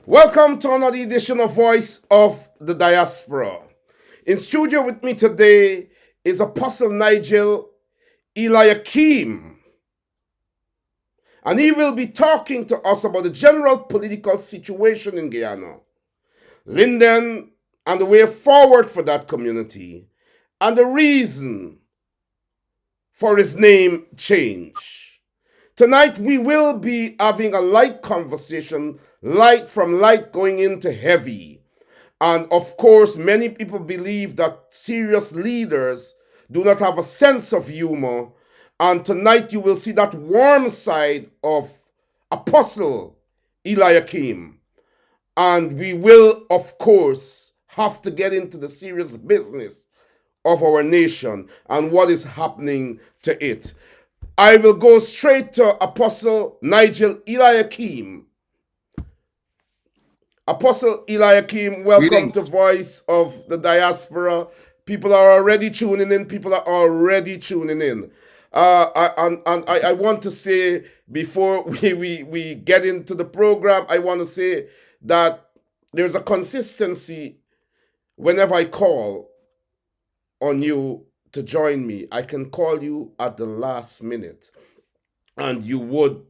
Welcome to another edition of Voice of the Diaspora. In studio with me today is Apostle Nigel ELIAKIM, and he will be talking to us about the general political situation in Guyana, Linden, and the way forward for that community, and the reason for his name change. Tonight we will be having a light conversation, light from light going into heavy. And of course, many people believe that serious leaders do not have a sense of humor. And tonight you will see that warm side of Apostle Eliakim. And we will, of course, have to get into the serious business of our nation and what is happening to it. I will go straight to Apostle Nigel Eliakim. Apostle Eliakim, welcome Greetings. to Voice of the Diaspora. People are already tuning in. People are already tuning in. I want to say before we get into the program, I want to say that there's a consistency whenever I call on you to join me. I can call you at the last minute and you would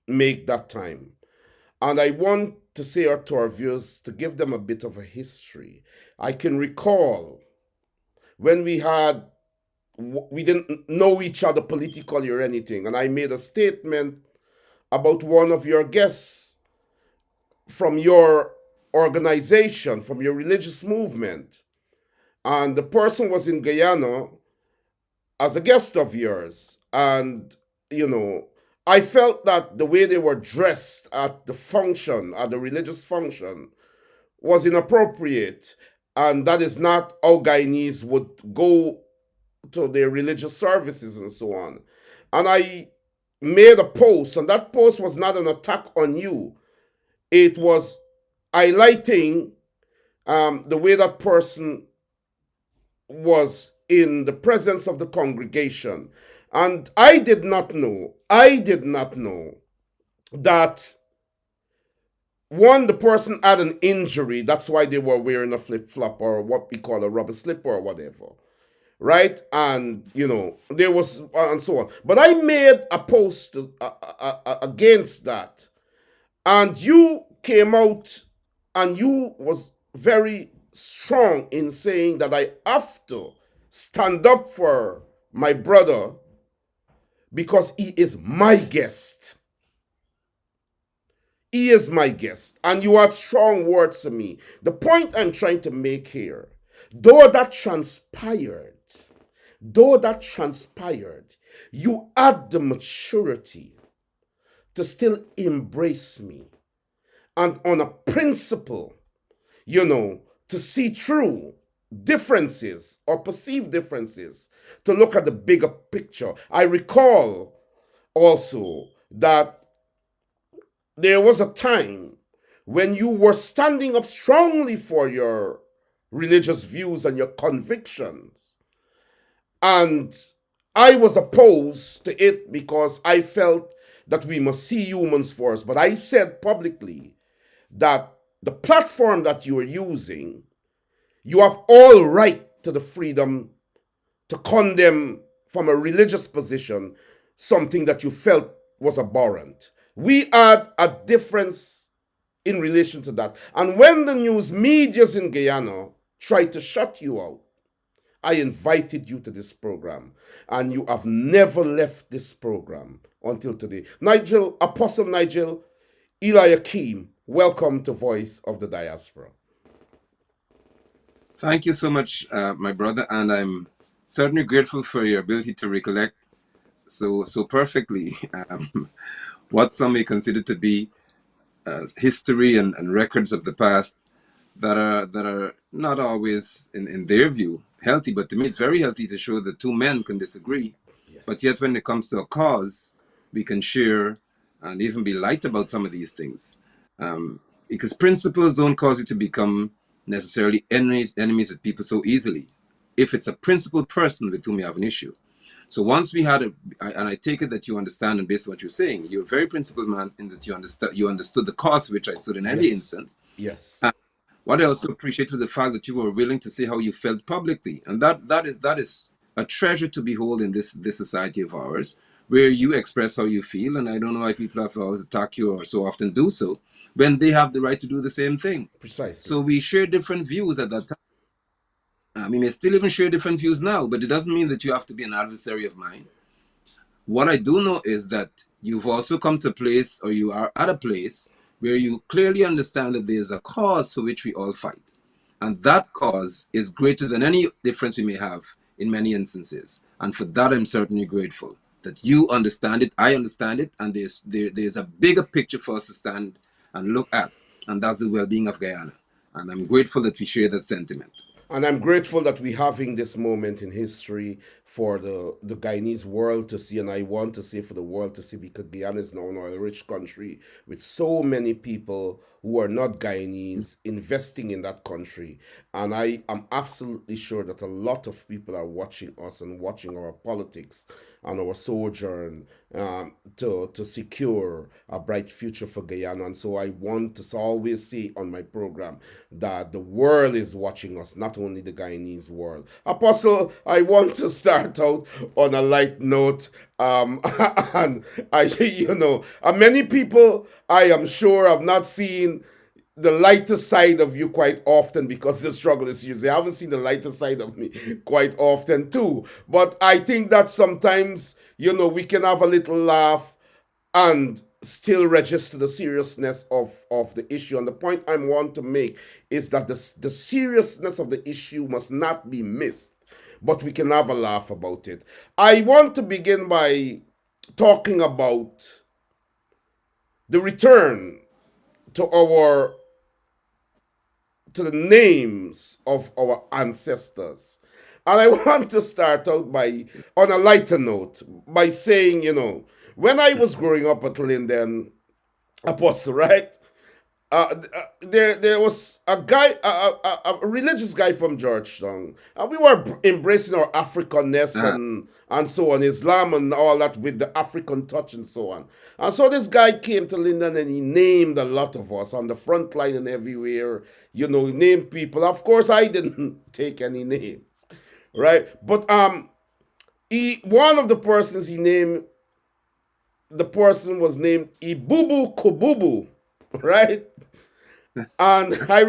make that time. And I want to say to our viewers to give them a bit of a history. I can recall when we didn't know each other politically or anything, and I made a statement about one of your guests from your organization, from your religious movement. And the person was in Guyana as a guest of yours. And, you know, I felt that the way they were dressed at the function, at the religious function, was inappropriate. And that is not how Guyanese would go to their religious services and so on. And I made a post, and that post was not an attack on you. It was highlighting the way that person was in the presence of the congregation. And I did not know that one, the person had an injury. That's why they were wearing a flip flop or what we call a rubber slipper or whatever. Right? And, there was, and so on. But I made a post against that. And you came out and you was very strong in saying that I have to stand up for my brother because he is my guest. He is my guest. And you had strong words to me. The point I'm trying to make here, though that transpired, you had the maturity to still embrace me. And on a principle, to see through differences or perceived differences, to look at the bigger picture. I recall also that there was a time when you were standing up strongly for your religious views and your convictions. And I was opposed to it because I felt that we must see humans first. But I said publicly that the platform that you are using, you have all right to the freedom to condemn from a religious position something that you felt was abhorrent. We had a difference in relation to that. And when the news medias in Guyana tried to shut you out, I invited you to this program, and you have never left this program until today. Apostle Nigel Eliakim, welcome to Voice of the Diaspora. Thank you so much, my brother, and I'm certainly grateful for your ability to recollect so perfectly what some may consider to be history and records of the past that are not always, in their view, healthy. But to me, it's very healthy to show that two men can disagree, but yet Yes. when it comes to a cause, we can share and even be light about some of these things. Because principles don't cause you to become necessarily enemies with people so easily, if it's a principled person with whom you have an issue. So once we had and I take it that you understand, and based on what you're saying, you're a very principled man in that you understood the cause which I stood in every Yes. instance. Yes. What I also appreciate was the fact that you were willing to say how you felt publicly, and that is a treasure to behold in this society of ours, where you express how you feel. And I don't know why people have to always attack you or so often do so when they have the right to do the same thing. Precisely. So we share different views at that time. We may still even share different views now, but it doesn't mean that you have to be an adversary of mine. What I do know is that you've also come to a place, or you are at a place, where you clearly understand that there's a cause for which we all fight. And that cause is greater than any difference we may have in many instances. And for that, I'm certainly grateful that you understand it, I understand it, and there's a bigger picture for us to stand and look at, and that's the well being of Guyana. And I'm grateful that we share that sentiment. And I'm grateful that we're having this moment in history for the Guyanese world to see, and I want to say for the world to see, because Guyana is now an oil-rich country with so many people who are not Guyanese investing in that country. And I am absolutely sure that a lot of people are watching us and watching our politics and our sojourn to secure a bright future for Guyana. And so I want to always say on my program that the world is watching us, not only the Guyanese world. Apostle, I want to start out on a light note. And many people, I am sure, have not seen the lighter side of you quite often, because the struggle is serious. They haven't seen the lighter side of me quite often too. But I think that sometimes, we can have a little laugh and still register the seriousness of the issue. And the point I want to make is that the seriousness of the issue must not be missed, but we can have a laugh about it. I want to begin by talking about the return to our to the names of our ancestors. And I want to start out by, on a lighter note, by saying, when I was growing up at Linden, Apostle, right? There was a guy, a religious guy from Georgetown, and we were embracing our Africanness Uh, and so on, Islam and all that with the African touch and so on. And so this guy came to Linden and he named a lot of us on the front line and everywhere. He named people. Of course, I didn't take any names, right? But he one of the persons he named, the person was named Ibubu Kobubu, right? And I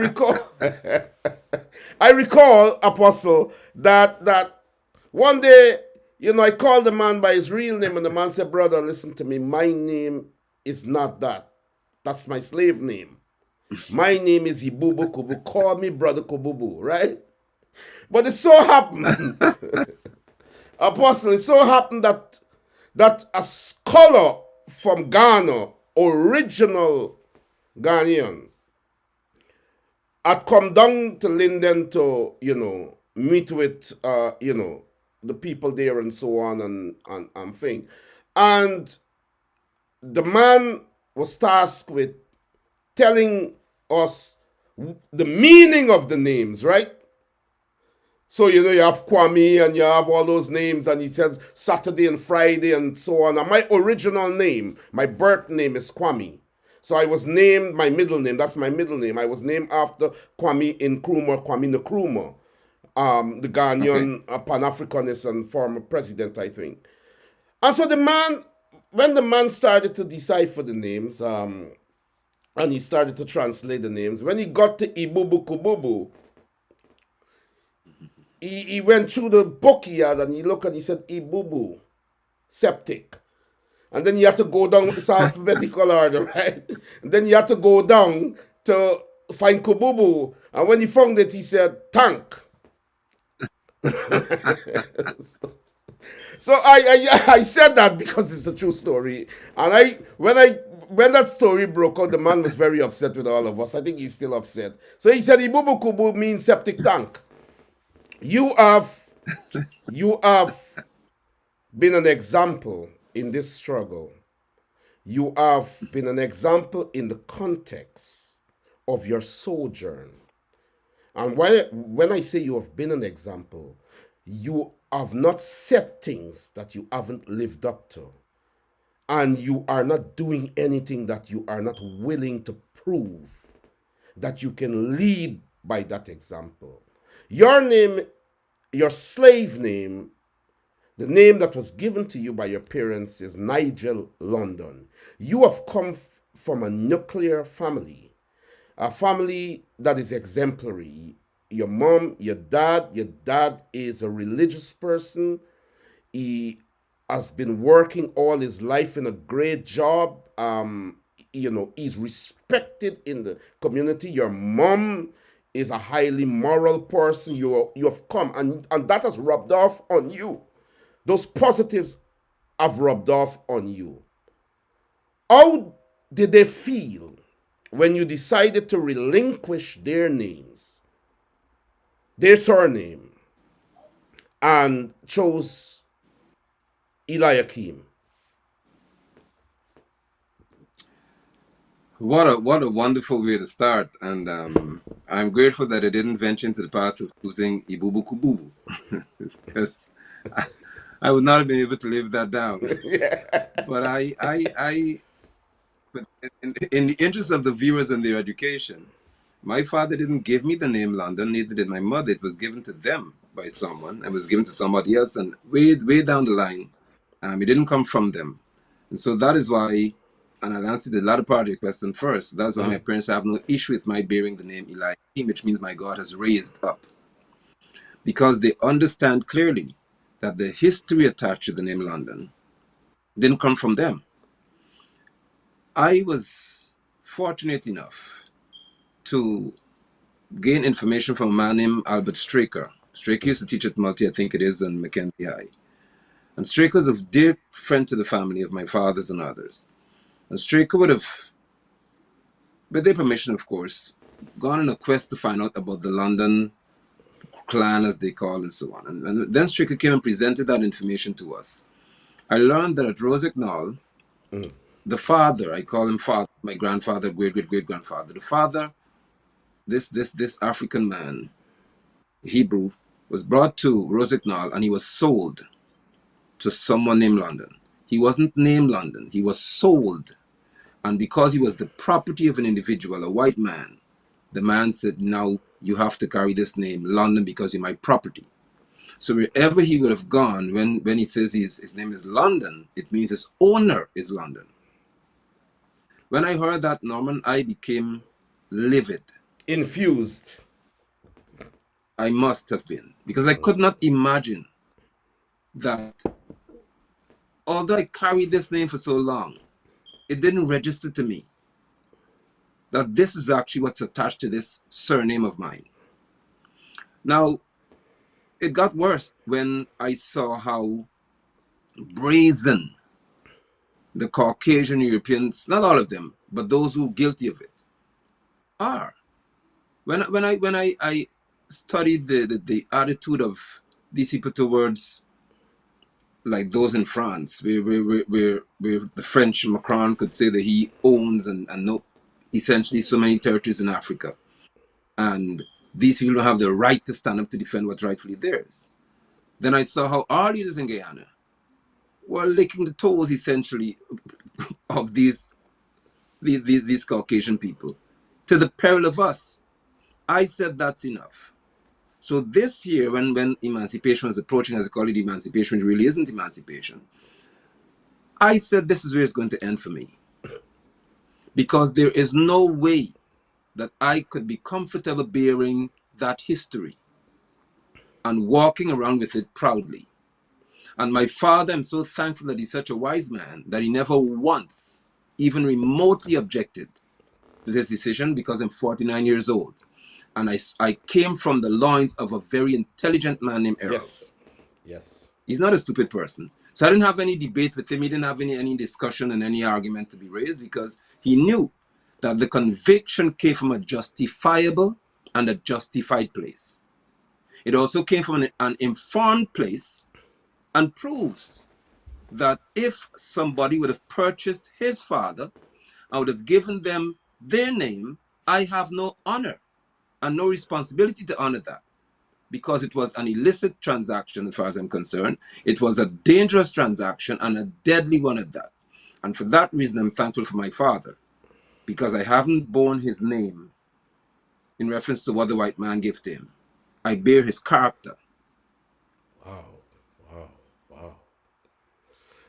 recall, Apostle, that one day, I called the man by his real name, and the man said, "Brother, listen to me. My name is not that. That's my slave name. My name is Ibubu Kubu. Call me Brother Kububu, right?" But it so happened, Apostle, it so happened that a scholar from Ghana, original Ghanaian, had come down to Linden to, meet with, the people there and so on and thing. And the man was tasked with telling us the meaning of the names, right? So, you have Kwame and you have all those names, and he says Saturday and Friday and so on. And my original name, my birth name is Kwame. So I was named, my middle name, that's my middle name. I was named after Kwame Nkrumah, Kwame Nkrumah, the okay. Ghanaian Pan-Africanist and former president, I think. And so when the man started to decipher the names, and he started to translate the names, when he got to Ibubu Kububu, he went through the book he had and he looked and he said, Ibubu, septic. And then you had to go down, it's alphabetical order, right? And then you had to go down to find Kububu. And when he found it, he said, tank. So I said that because it's a true story. And when that story broke out, the man was very upset with all of us. I think he's still upset. So he said, Ibubu Kubu means septic tank. You have been an example in this struggle. You have been an example in the context of your sojourn. And when I say you have been an example, you have not said things that you haven't lived up to, and you are not doing anything that you are not willing to prove that you can lead by that example. Your name, your slave name, the name that was given to you by your parents is Nigel London. You have come from a nuclear family, a family that is exemplary. Your mom, your dad is a religious person. He has been working all his life in a great job. He's respected in the community. Your mom is a highly moral person. You have come, and that has rubbed off on you. Those positives have rubbed off on you. How did they feel when you decided to relinquish their names, their surname, and chose ELIAKIM? What a wonderful way to start, and I'm grateful that I didn't venture into the path of choosing Ibubu Kububu, because I would not have been able to live that down. But but in the interest of the viewers and their education, my father didn't give me the name London, neither did my mother. It was given to them by someone, and was given to somebody else, and way down the line, it didn't come from them. And so that is why, and I'll answer the latter part of your question first, that's why my parents have no issue with my bearing the name Eliakim, which means my God has raised up. Because they understand clearly that the history attached to the name London didn't come from them. I was fortunate enough to gain information from a man named Albert Straker. Straker used to teach at Multi, I think it is, and Mackenzie High. And Straker was a dear friend to the family of my fathers and others. And Straker would have, with their permission, of course, gone on a quest to find out about the London clan, as they call, and so on. And then Straker came and presented that information to us. I learned that at Rosignol, the father, I call him father, my grandfather, great-great-great-grandfather, the father, this African man, Hebrew, was brought to Rosignol, and he was sold to someone named London. He wasn't named London, he was sold. And because he was the property of an individual, a white man, the man said, now you have to carry this name, London, because you're my property. So wherever he would have gone, when he says his name is London, it means his owner is London. When I heard that, Norman, I became livid. Infused. I must have been, because I could not imagine that although I carried this name for so long, it didn't register to me that this is actually what's attached to this surname of mine. Now, it got worse when I saw how brazen the Caucasian Europeans, not all of them, but those who are guilty of it, are. When I studied the attitude of these people towards, like those in France, where the French Macron could say that he owns and know essentially so many territories in Africa, and these people don't have the right to stand up to defend what's rightfully theirs. Then I saw how our leaders in Guyana were licking the toes, essentially, of these Caucasian people, to the peril of us. I said that's enough. So this year, when emancipation was approaching, as I call it, emancipation, which really isn't emancipation, I said this is where it's going to end for me. Because there is no way that I could be comfortable bearing that history and walking around with it proudly. And my father, I'm so thankful that he's such a wise man that he never once even remotely objected to this decision, because I'm 49 years old. And I came from the loins of a very intelligent man named Errol. Yes. He's not a stupid person. So I didn't have any debate with him. He didn't have any discussion and any argument to be raised, because he knew that the conviction came from a justifiable and a justified place. It also came from an informed place, and proves that if somebody would have purchased his father, I would have given them their name, I have no honor and no responsibility to honor that. because it was an illicit transaction as far as I'm concerned. It was a dangerous transaction and a deadly one at that. And for that reason, I'm thankful for my father, because I haven't borne his name in reference to what the white man gave to him. I bear his character. Wow, wow, wow.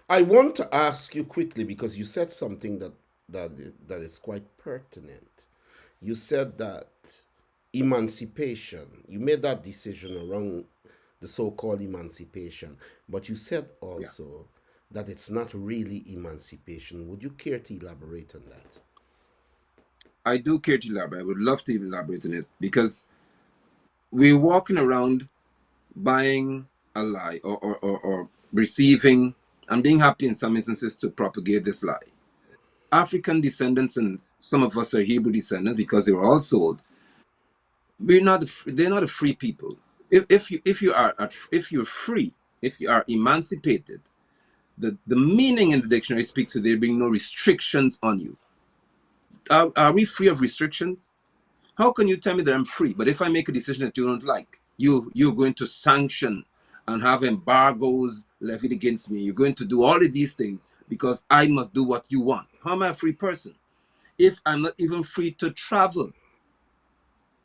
I want to ask you quickly because you said something that is quite pertinent. You said that emancipation, you made that decision around the so-called emancipation, but you said Yeah. also that it's not really emancipation. Would you care to elaborate on that? I do care to elaborate. I would love to elaborate on it, because we're walking around buying a lie, or receiving and being happy in some instances to propagate this lie. African descendants, and some of us are Hebrew descendants because they were all sold. They're not a free people. If you're free, if you are emancipated, the meaning in the dictionary speaks to there being no restrictions on you. Are we free of restrictions? How can you tell me that I'm free, but if I make a decision that you don't like, you're going to sanction and have embargoes levied against me? You're going to do all of these things because I must do what you want. How am I a free person if I'm not even free to travel?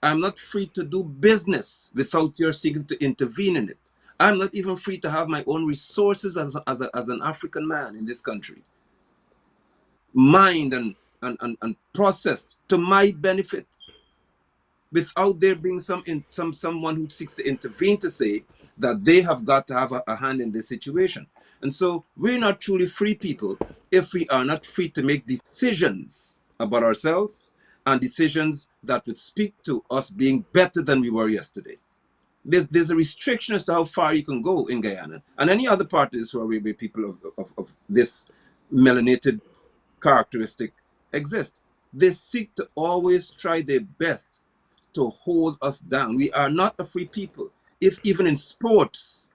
I'm not free to do business without your seeking to intervene in it. I'm not even free to have my own resources as an African man in this country, mined and processed to my benefit, without there being someone who seeks to intervene to say that they have got to have a hand in this situation. And so we're not truly free people if we are not free to make decisions about ourselves, and decisions that would speak to us being better than we were yesterday. There's a restriction as to how far you can go in Guyana and any other part of this where people of this melanated characteristic exist. They seek to always try their best to hold us down. We are not a free people. If even in sports,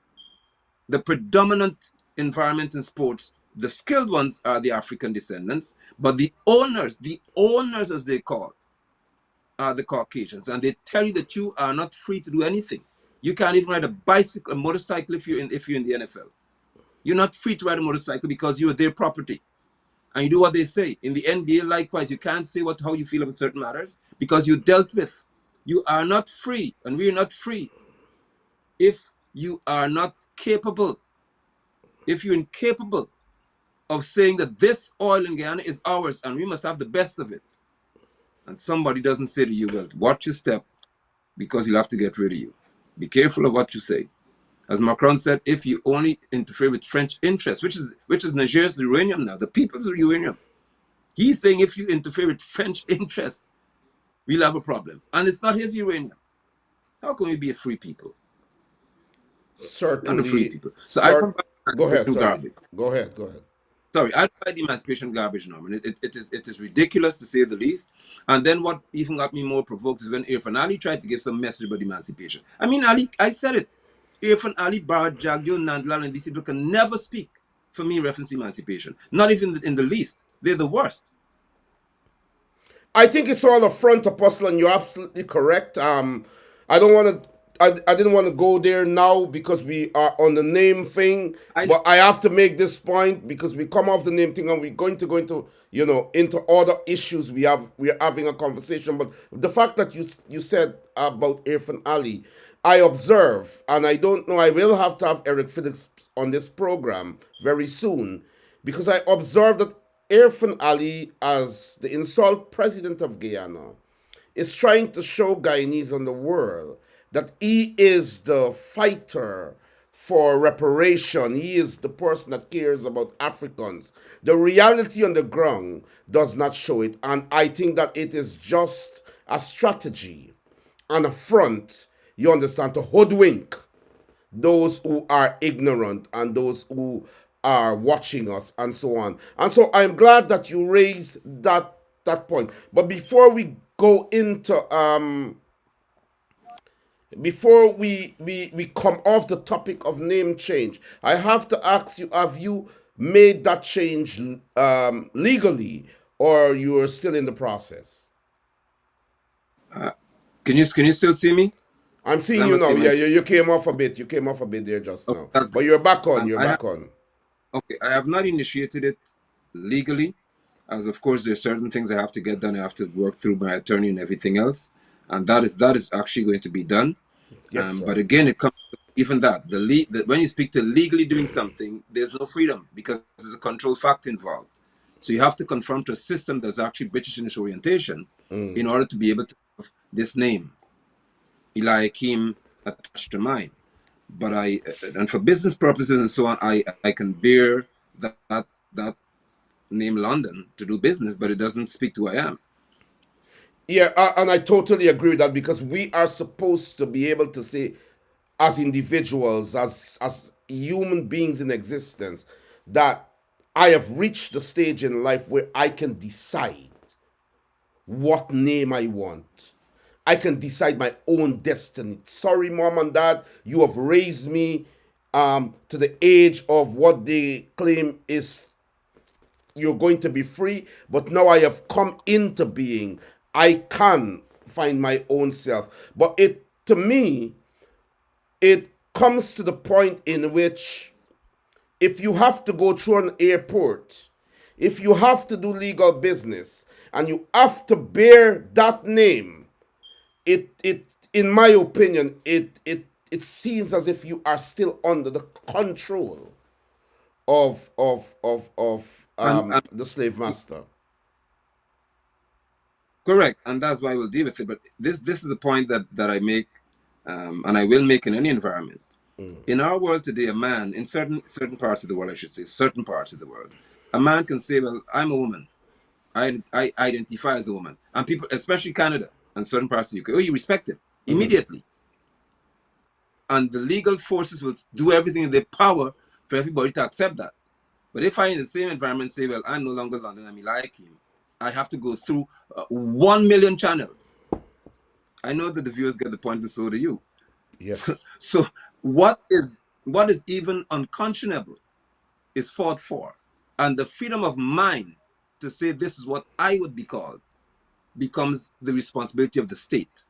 the predominant environment in sports, the skilled ones are the African descendants, but the owners as they call it, are the Caucasians. And they tell you that you are not free to do anything. You can't even ride a bicycle, a motorcycle if you're in the NFL. You're not free to ride a motorcycle because you're their property. And you do what they say. In the NBA, likewise, you can't say how you feel about certain matters because you dealt with. You are not free, and we are not free if you are not capable, if you're incapable of saying that this oil in Guyana is ours and we must have the best of it. And somebody doesn't say to you, well, watch your step because he'll have to get rid of you. Be careful of what you say. As Macron said, if you only interfere with French interests, which is Niger's uranium now, the people's uranium. He's saying if you interfere with French interests, we'll have a problem. And it's not his uranium. How can we be a free people? Not a free Certainly, people. So I don't cert. buy Go ahead. emancipation Sorry. garbage. Go ahead. Go ahead. Sorry, I don't buy the emancipation garbage, Norman. It is ridiculous to say the least. And then what even got me more provoked is when Irfan Ali tried to give some message about emancipation. I mean, Ali, I said it. Irfan Ali, Bharat Jagdeo, Nandlal, and these people can never speak for me reference emancipation. Not even in the least. They're the worst. I think it's all a front, Apostle, and you're absolutely correct. I don't want to. I didn't want to go there now because we are on the name thing, I know. but I have to make this point because we come off the name thing and we're going to go into into other issues. We are having a conversation, but the fact that you said about Irfan Ali, I observe, and I don't know. I will have to have Eric Phillips on this program very soon because I observed that Irfan Ali, as the installed president of Guyana, is trying to show Guyanese and the world that he is the fighter for reparation. He is the person that cares about Africans. The reality on the ground does not show it. And I think that it is just a strategy and a front, you understand, to hoodwink those who are ignorant and those who are watching us and so on. And so I'm glad that you raised that point. But before we come off the topic of name change, I have to ask you: have you made that change legally, or you are still in the process? Can you still see me? I'm I seeing you must say now. my Yeah, you came off a bit. You came off a bit there just okay, now. that's But good. you're back on. And You're I have back on. okay, I have not initiated it legally, as of course there's certain things I have to get done. I have to work through my attorney and everything else, and that is actually going to be done. Yes, But sir. again, it comes to even that when you speak to legally doing something, there's no freedom because there's a control factor involved. So you have to confront a system that's actually British in its orientation in order to be able to have this name, ELIAKIM, attached to mine. But and for business purposes and so on, I can bear that name London to do business, but it doesn't speak to who I am. Yeah, and I totally agree with that because we are supposed to be able to say, as individuals, as human beings in existence, that I have reached the stage in life where I can decide what name I want. I can decide my own destiny. Sorry, mom and dad, you have raised me to the age of what they claim is you're going to be free, but now I have come into being. I can find my own self. But it, to me, it comes to the point in which if you have to go through an airport, if you have to do legal business, and you have to bear that name, it in my opinion, it seems as if you are still under the control of And the slave master. correct, and that's why we'll deal with it. But this is the point that I make, and I will make in any environment. In our world today, a man in certain parts of the world, I should say, certain parts of the world, a man can say, "Well, I'm a woman. I identify as a woman," and people, especially Canada and certain parts of the UK, oh, you respect it immediately, and the legal forces will do everything in their power for everybody to accept that. But if I, in the same environment, say, "Well, I'm no longer London, I'm like him," I have to go through 1 million channels. I know that the viewers get the point, and so do you. Yes. So what is even unconscionable is fought for, and the freedom of mind to say this is what I would be called becomes the responsibility of the state.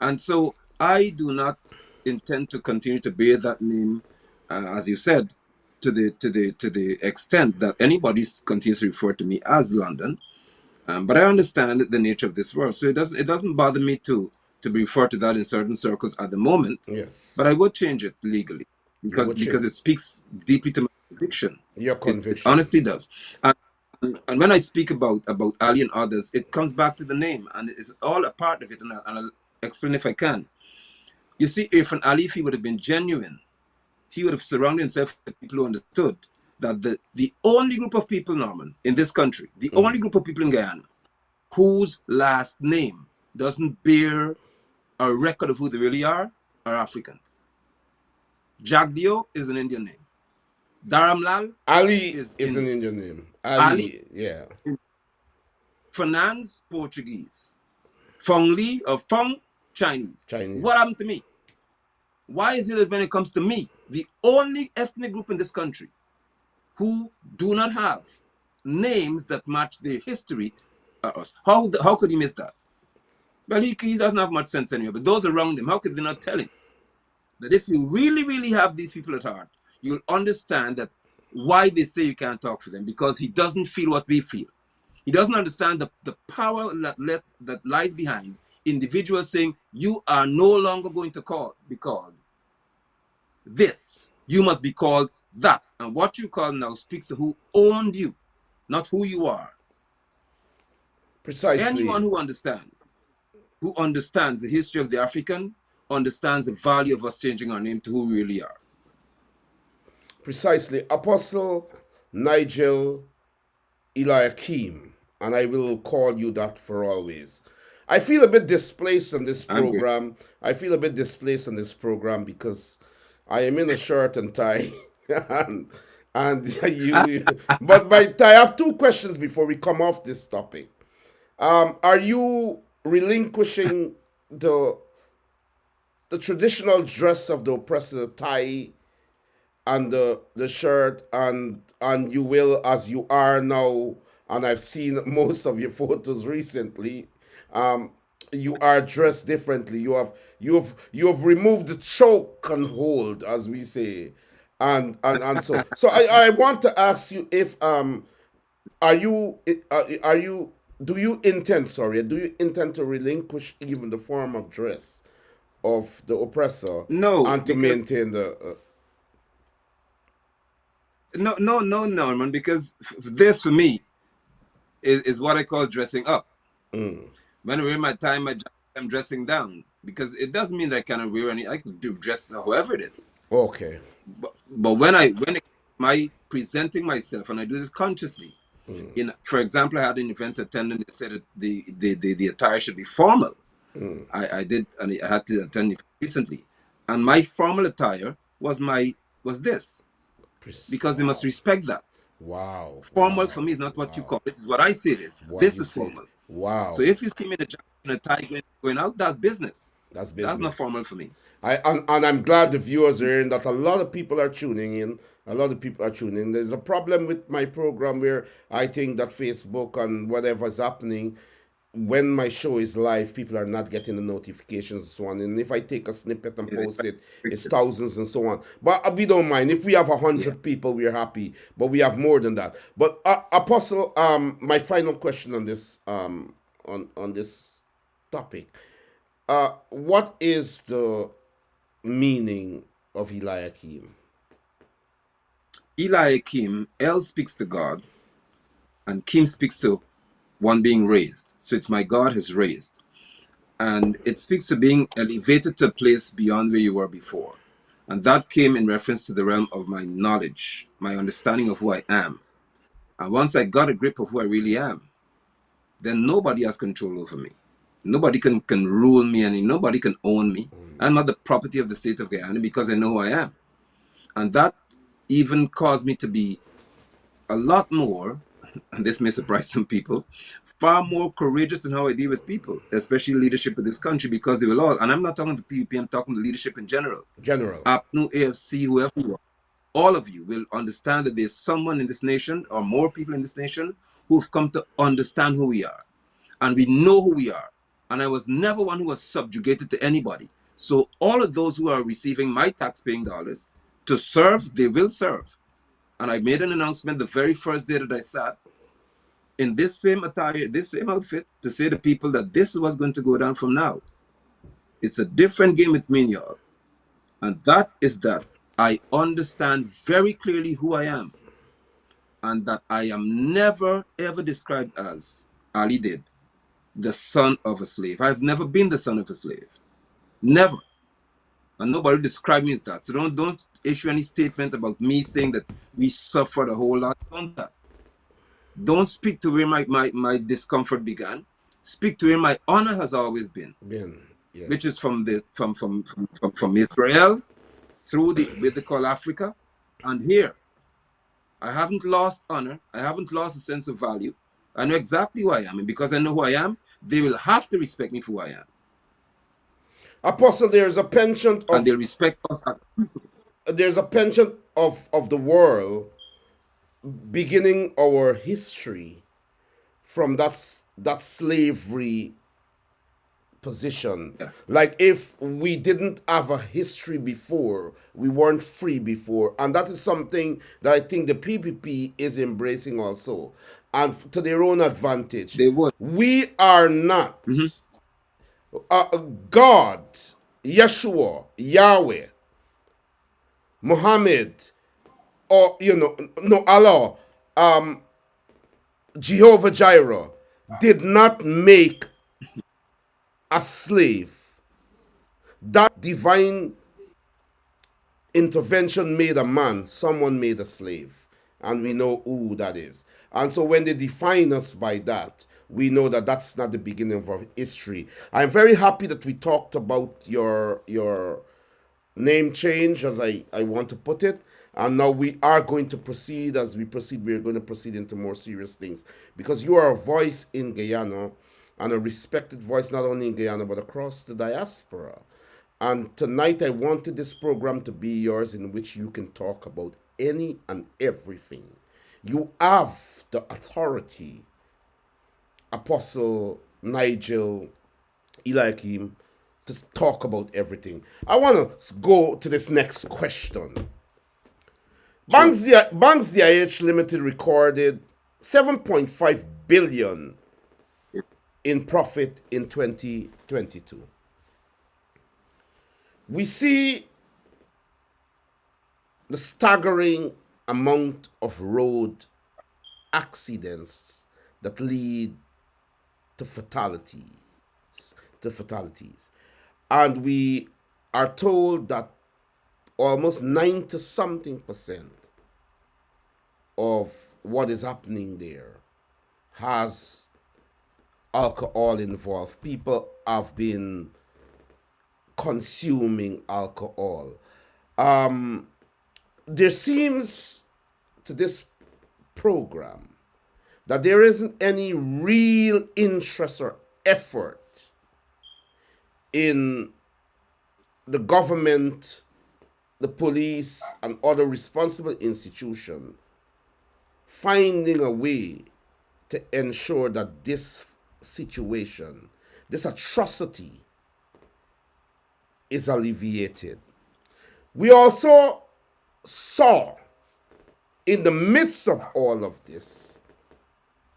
And so I do not intend to continue to bear that name, as you said, to the extent that anybody continues to refer to me as London. But I understand the nature of this world, so it doesn't bother me to be referred to that in certain circles at the moment. Yes. But I would change it legally You because would because change it speaks deeply to my conviction. your It conviction. honestly does. And when I speak about Ali and others, it comes back to the name, and it's all a part of it. And I'll explain if I can. You see, if an Ali, if he would have been genuine, he would have surrounded himself with people who understood that the only group of people, Norman, in this country, the only group of people in Guyana whose last name doesn't bear a record of who they really are Africans. Jagdio is an Indian name. Dharamlal Ali is is an Indian. Indian name. Ali, Ali, yeah. Fernand's Portuguese. Fong Li or Fong, Chinese. What Chinese. happened to me? Why is it that when it comes to me, the only ethnic group in this country who do not have names that match their history are us? How could he miss that? Well, he doesn't have much sense anyway, but those around him, how could they not tell him that if you really, really have these people at heart, you'll understand that why they say you can't talk for them, because he doesn't feel what we feel. He doesn't understand the power that lies behind individuals saying, you are no longer going to be called this. You must be called that. And what you call now speaks to who owned you, not who you are. Anyone Precisely. who understands the history of the African understands the value of us changing our name to who we really are. Precisely. Apostle Nigel Eliakim, and I will call you that for always. I feel a bit displaced on this I'm great. program. I feel a bit displaced on this program because I am in a shirt and tie, and But I have two questions before we come off this topic. Are you relinquishing the traditional dress of the oppressor, the tie and the shirt, and you will, as you are now, and I've seen most of your photos recently, um you are dressed differently. You have removed the choke and hold, as we say, and so I want to ask you if are you do you intend to relinquish even the form of dress of the oppressor No, and to because maintain the no, Norman, because this for me is what I call dressing up. When I wear my tie, my jacket, I'm dressing down because it doesn't mean that I cannot wear any. I can do dress however it is. okay. But when my presenting myself, and I do this consciously. For example, I had an event attendant. They said that the attire should be formal. I did, and I had to attend it recently, and my formal attire was this because they must Wow, respect that. wow, Formal for wow, me is not what you wow. call it; it's what I say it is. What This you is said. formal. So Wow, if you see me in a jacket and a tie going out, that's business. that's That's not business. formal for me. And I'm glad the viewers are hearing that a lot of people are tuning in. A lot of people are tuning in. There's a problem with my program where I think that Facebook and whatever's happening, when my show is live, people are not getting the notifications and so on. And if I take a snippet and Yeah, they post try to it, fix it's it. thousands and so on. But we don't mind. If we have a Yeah. hundred people, we're happy. But we have more than that. But Apostle, my final question on this on this topic. What is the meaning of Eliakim? ELIAKIM, El speaks to God, and Kim speaks to one being raised. So it's my God has raised. And it speaks to being elevated to a place beyond where you were before. And that came in reference to the realm of my knowledge, my understanding of who I am. And once I got a grip of who I really am, then nobody has control over me. Nobody can rule me, and nobody can own me. I'm not the property of the state of Guyana because I know who I am. And that even caused me to be a lot more, and this may surprise some people, far more courageous in how I deal with people, especially leadership in this country, because they will all, and I'm not talking to PUP, I'm talking to leadership in general. General. APNU, AFC, whoever you are, all of you will understand that there's someone in this nation, or more people in this nation, who've come to understand who we are. And we know who we are. And I was never one who was subjugated to anybody. So all of those who are receiving my tax-paying dollars to serve, they will serve. And I made an announcement the very first day that I sat in this same attire, this same outfit, to say to people that this is what's going to go down from now. It's a different game with me and y'all. And that is that I understand very clearly who I am, and that I am never ever described as Ali did, the son of a slave. I've never been the son of a slave. Never. And nobody described me as that. So don't issue any statement about me saying that we suffered a whole lot. Don't speak to where my discomfort began. Speak to where my honor has always been, Bien. which is Yes. from Israel through the what they call Africa, and here. I haven't lost honor. I haven't lost a sense of value. I know exactly who I am, and because I know who I am, they will have to respect me for who I am, Apostle, and they'll respect us as there's a penchant of the world beginning our history from that slavery position. yeah. Like if we didn't have a history before, we weren't free before. And that is something that I think the PPP is embracing also. And to their own advantage. They would. We are not Mhm. God, Yeshua, Yahweh, Muhammad, or no Allah, Jehovah Jireh did not make a slave. That divine intervention made a man, someone made a slave. And we know who that is. And so when they define us by that, we know that that's not the beginning of our history. I'm very happy that we talked about your name change, as I want to put it. And now we are going to proceed. As we proceed, we're going to proceed into more serious things. Because you are a voice in Guyana, and a respected voice not only in Guyana, but across the diaspora. And tonight I wanted this program to be yours, in which you can talk about any and everything. You have the authority, Apostle Nigel, ELIAKIM, to talk about everything. I want to go to this next question. Sure. Banks DIH Limited recorded 7.5 billion in profit in 2022. We see the staggering amount of road accidents that lead to fatalities. And we are told that almost 90 something percent of what is happening there has alcohol involved. People have been consuming alcohol. There seems to this program that there isn't any real interest or effort in the government, the police, and other responsible institutions finding a way to ensure that this situation, this atrocity, is alleviated. We also saw in the midst of all of this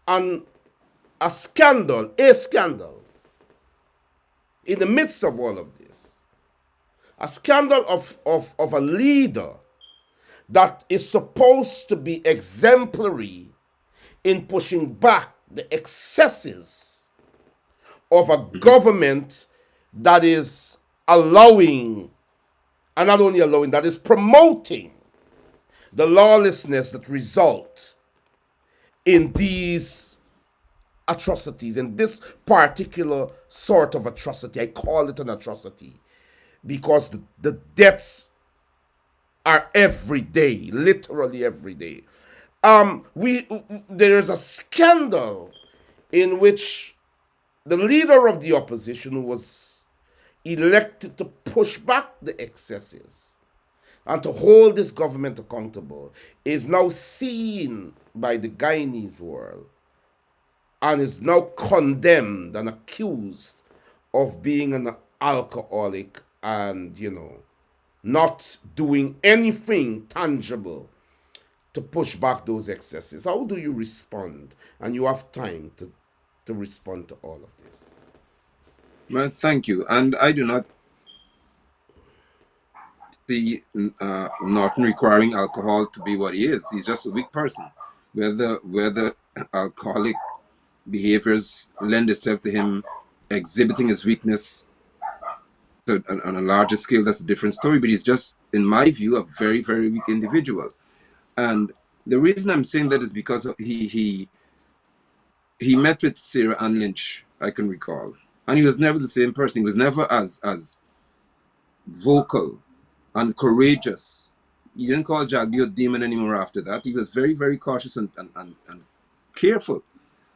and a scandal, in the midst of all of this, a scandal of a leader that is supposed to be exemplary in pushing back the excesses of a government that is allowing, and not only allowing, that is promoting the lawlessness that result in these atrocities. In this particular sort of atrocity, I call it an atrocity because the deaths are every day, literally every day. There is a scandal in which the leader of the opposition, who was elected to push back the excesses and to hold this government accountable, is now seen by the Guyanese world and is now condemned and accused of being an alcoholic and, not doing anything tangible to push back those excesses. How do you respond? And you have time to respond to all of this. Well, thank you. And I do not see Norton requiring alcohol to be what he is. He's just a weak person. Whether alcoholic behaviors lend itself to him exhibiting his weakness on a larger scale, that's a different story. But he's just, in my view, a very, very weak individual. And the reason I'm saying that is because he met with Sarah Ann Lynch, I can recall, and he was never the same person. He was never as vocal and courageous. He didn't call Jagdio a demon anymore after that. He was very, very cautious and careful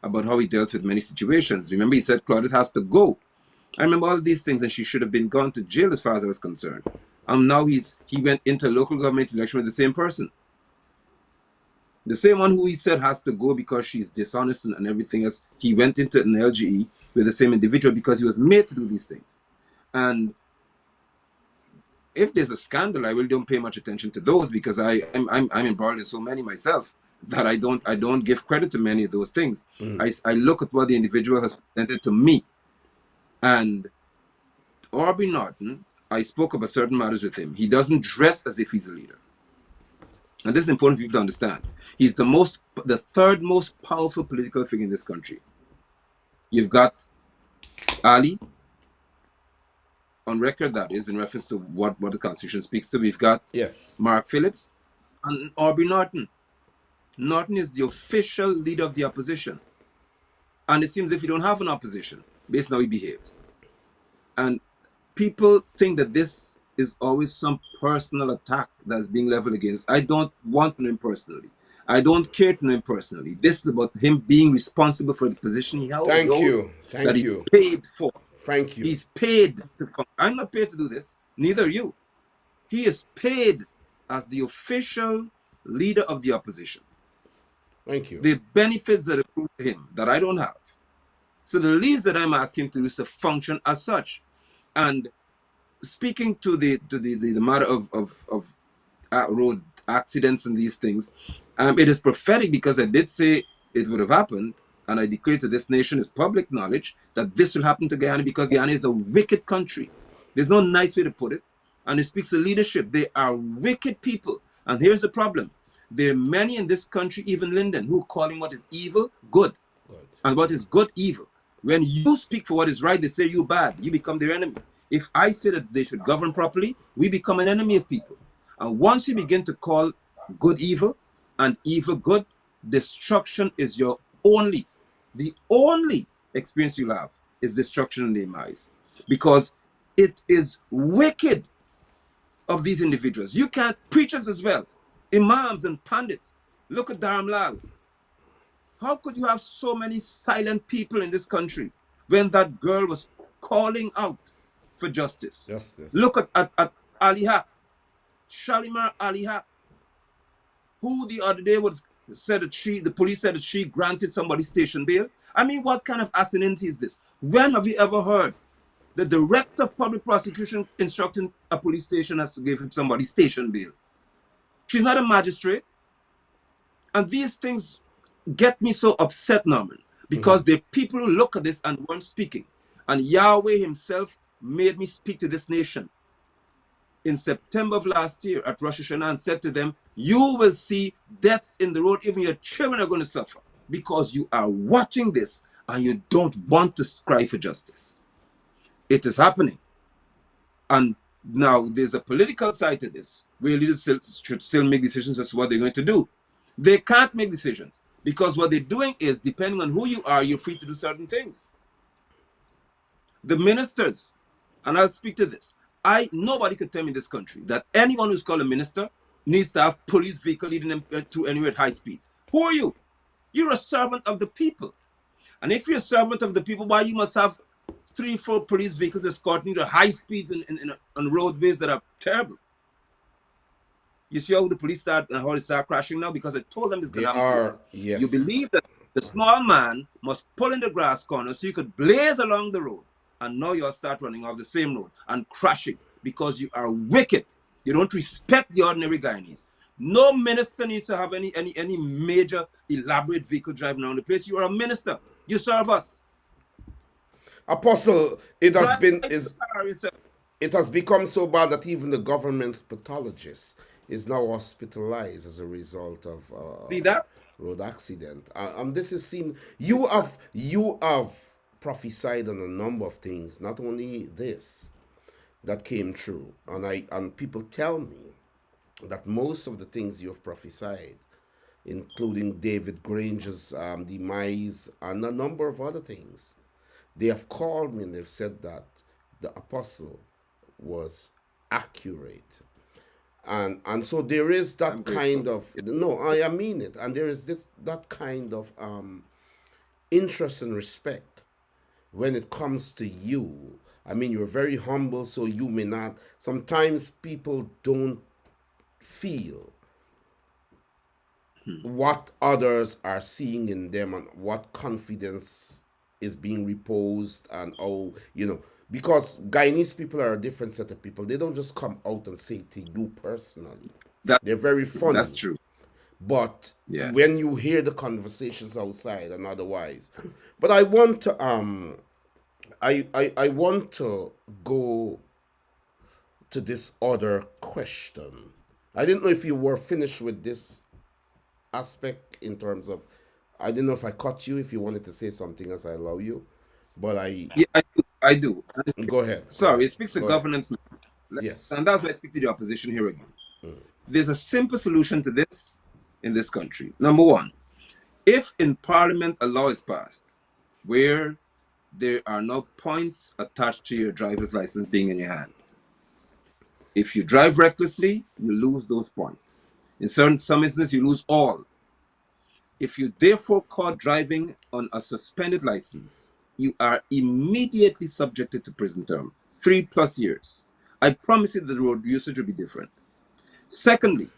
about how he dealt with many situations. Remember, he said Claudette has to go. I remember all these things, and she should have been gone to jail as far as I was concerned. And now he went into local government election with the same person. The same one who he said has to go because she's dishonest and everything else. He went into an LGE with the same individual because he was made to do these things. And if there's a scandal, I really don't pay much attention to those because I'm embroiled in so many myself that I don't give credit to many of those things. I look at what the individual has presented to me. And Aubrey Norton, I spoke about certain matters with him. He doesn't dress as if he's a leader. And this is important for people to understand. He's the third most powerful political figure in this country. You've got Ali, on record, that is, in reference to what the Constitution speaks to. We've got Mark Phillips and Aubrey Norton. Norton is the official leader of the opposition. And it seems if you don't have an opposition, based on how he behaves. And people think that this is always some personal attack that's being leveled against. I don't want to know him personally. I don't care to know him personally. This is about him being responsible for the position he holds. Thank you. That he paid for. Thank you. He's paid to function. I'm not paid to do this. Neither are you. He is paid as the official leader of the opposition. Thank you. The benefits that accrue to him that I don't have So the least that I'm asking to do is to function as such. And speaking to the matter of road accidents and these things, it is prophetic because I did say it would have happened, and I declare to this nation is public knowledge that this will happen to Guyana because Guyana is a wicked country. There's no nice way to put it. And it speaks to leadership. They are wicked people. And here's the problem. There are many in this country, even Linden, who are calling what is evil good Good. and what is good evil. When you speak for what is right, they say you bad. You become their enemy. If I say that they should govern properly, we become an enemy of people. And once you begin to call good evil and evil good, destruction is the only experience you'll have is destruction and demise. Because it is wicked of these individuals. You can't, preachers as well, imams and pandits. Look at Dharam Lal. How could you have so many silent people in this country when that girl was calling out for justice? Justice. Look at Ali Haq, Shalimar Ali Haq, who the other day said that the police said that she granted somebody station bail. I mean, what kind of asininity is this? When have you ever heard the director of public prosecution instructing a police station has to give him somebody station bail? She's not a magistrate. And these things get me so upset, Norman, because there are people who look at this and weren't speaking. And Yahweh himself made me speak to this nation in September of last year at Rosh Hashanah and said to them, you will see deaths in the road, even your children are going to suffer because you are watching this and you don't want to cry for justice. It is happening. And now there's a political side to this where leaders should still make decisions as to what they're going to do. They can't make decisions because what they're doing is, depending on who you are, you're free to do certain things. The ministers, and I'll speak to this, nobody could tell me in this country that anyone who's called a minister needs to have police vehicle leading them to anywhere at high speed. Who are you? You're a servant of the people. And if you're a servant of the people, why you must have 3, 4 police vehicles escorting you at high speeds on roadways that are terrible. You see how the police start and how they start crashing now? Because I told them it's going to happen. Yes. You believe that the small man must pull in the grass corner so you could blaze along the road. And now you'll start running off the same road and crashing because you are wicked. You don't respect the ordinary Guyanese. No minister needs to have any major elaborate vehicle driving around the place. You are a minister. You serve us. Apostle, it has become so bad that even the government's pathologist is now hospitalized as a result of See that? road accident. And this is seen. You have prophesied on a number of things. Not only this that came true, and people tell me that most of the things you have prophesied, including David Granger's demise and a number of other things, they have called me and they've said that the apostle was accurate. And so there is that kind of, no, I mean it, and there is that kind of interest and respect when it comes to you. I mean, you're very humble, so you may not, sometimes people don't feel what others are seeing in them and what confidence is being reposed, and because Guyanese people are a different set of people. They don't just come out and say to you personally. They're very funny. That's true. But when you hear the conversations outside and otherwise, but I want to I want to go to this other question. I didn't know if you were finished with this aspect in terms of, I didn't know if I caught you, if you wanted to say something as I allow you, but I do. Go ahead. Sorry, it speaks to governance. Yes. And that's why I speak to the opposition here again. There's a simple solution to this in this country. Number one, if in Parliament a law is passed where there are no points attached to your driver's license being in your hand, if you drive recklessly, you lose those points. In some instances, you lose all. If you therefore caught driving on a suspended license, you are immediately subjected to prison term, 3+ years. I promise you that the road usage will be different. Secondly,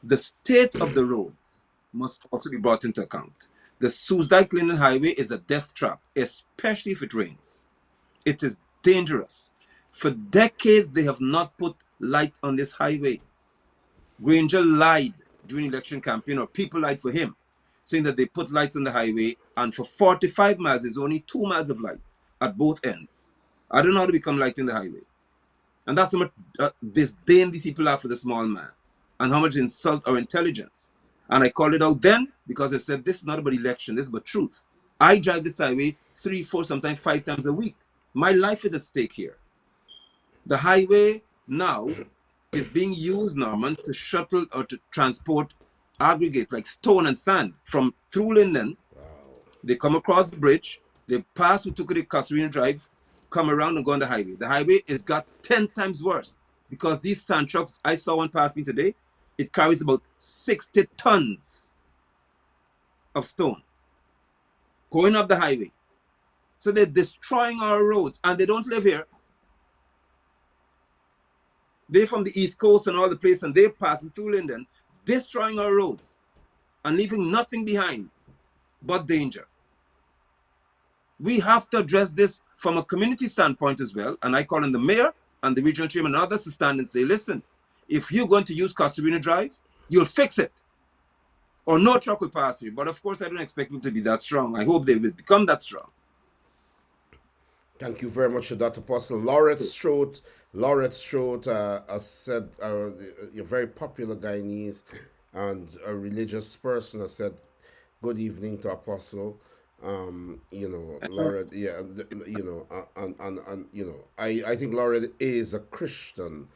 the state of the roads must also be brought into account. The Soesdijk-Linden Highway is a death trap, especially if it rains. It is dangerous. For decades, they have not put light on this highway. Granger lied during election campaign, or people lied for him, saying that they put lights on the highway, and for 45 miles, there's only 2 miles of light at both ends. I don't know how to become light in the highway. And that's how much disdain these people have for the small man, and how much insult our intelligence. And I called it out then because I said, this is not about election, this is about truth. I drive this highway 3, 4, sometimes 5 times a week. My life is at stake here. The highway now is being used, Norman, to shuttle or to transport aggregate like stone and sand from through Linden. Wow. They come across the bridge, they pass through Kasarina Drive, come around and go on the highway. The highway is got 10 times worse because these sand trucks, I saw one pass me today, it carries about 60 tons of stone going up the highway. So they're destroying our roads, and they don't live here. They're from the East Coast and all the places, and they're passing through Linden, destroying our roads and leaving nothing behind but danger. We have to address this from a community standpoint as well, and I call on the mayor and the regional chairman and others to stand and say, listen, if you're going to use Kasarina Drive, you'll fix it, or no truck will pass you. But of course, I don't expect them to be that strong. I hope they will become that strong. Thank you very much, Dr. Apostle. Lauret Strode said, a very popular Guyanese and a religious person, has said, good evening to Apostle. Lauret, yeah, I think Lauret is a Christian,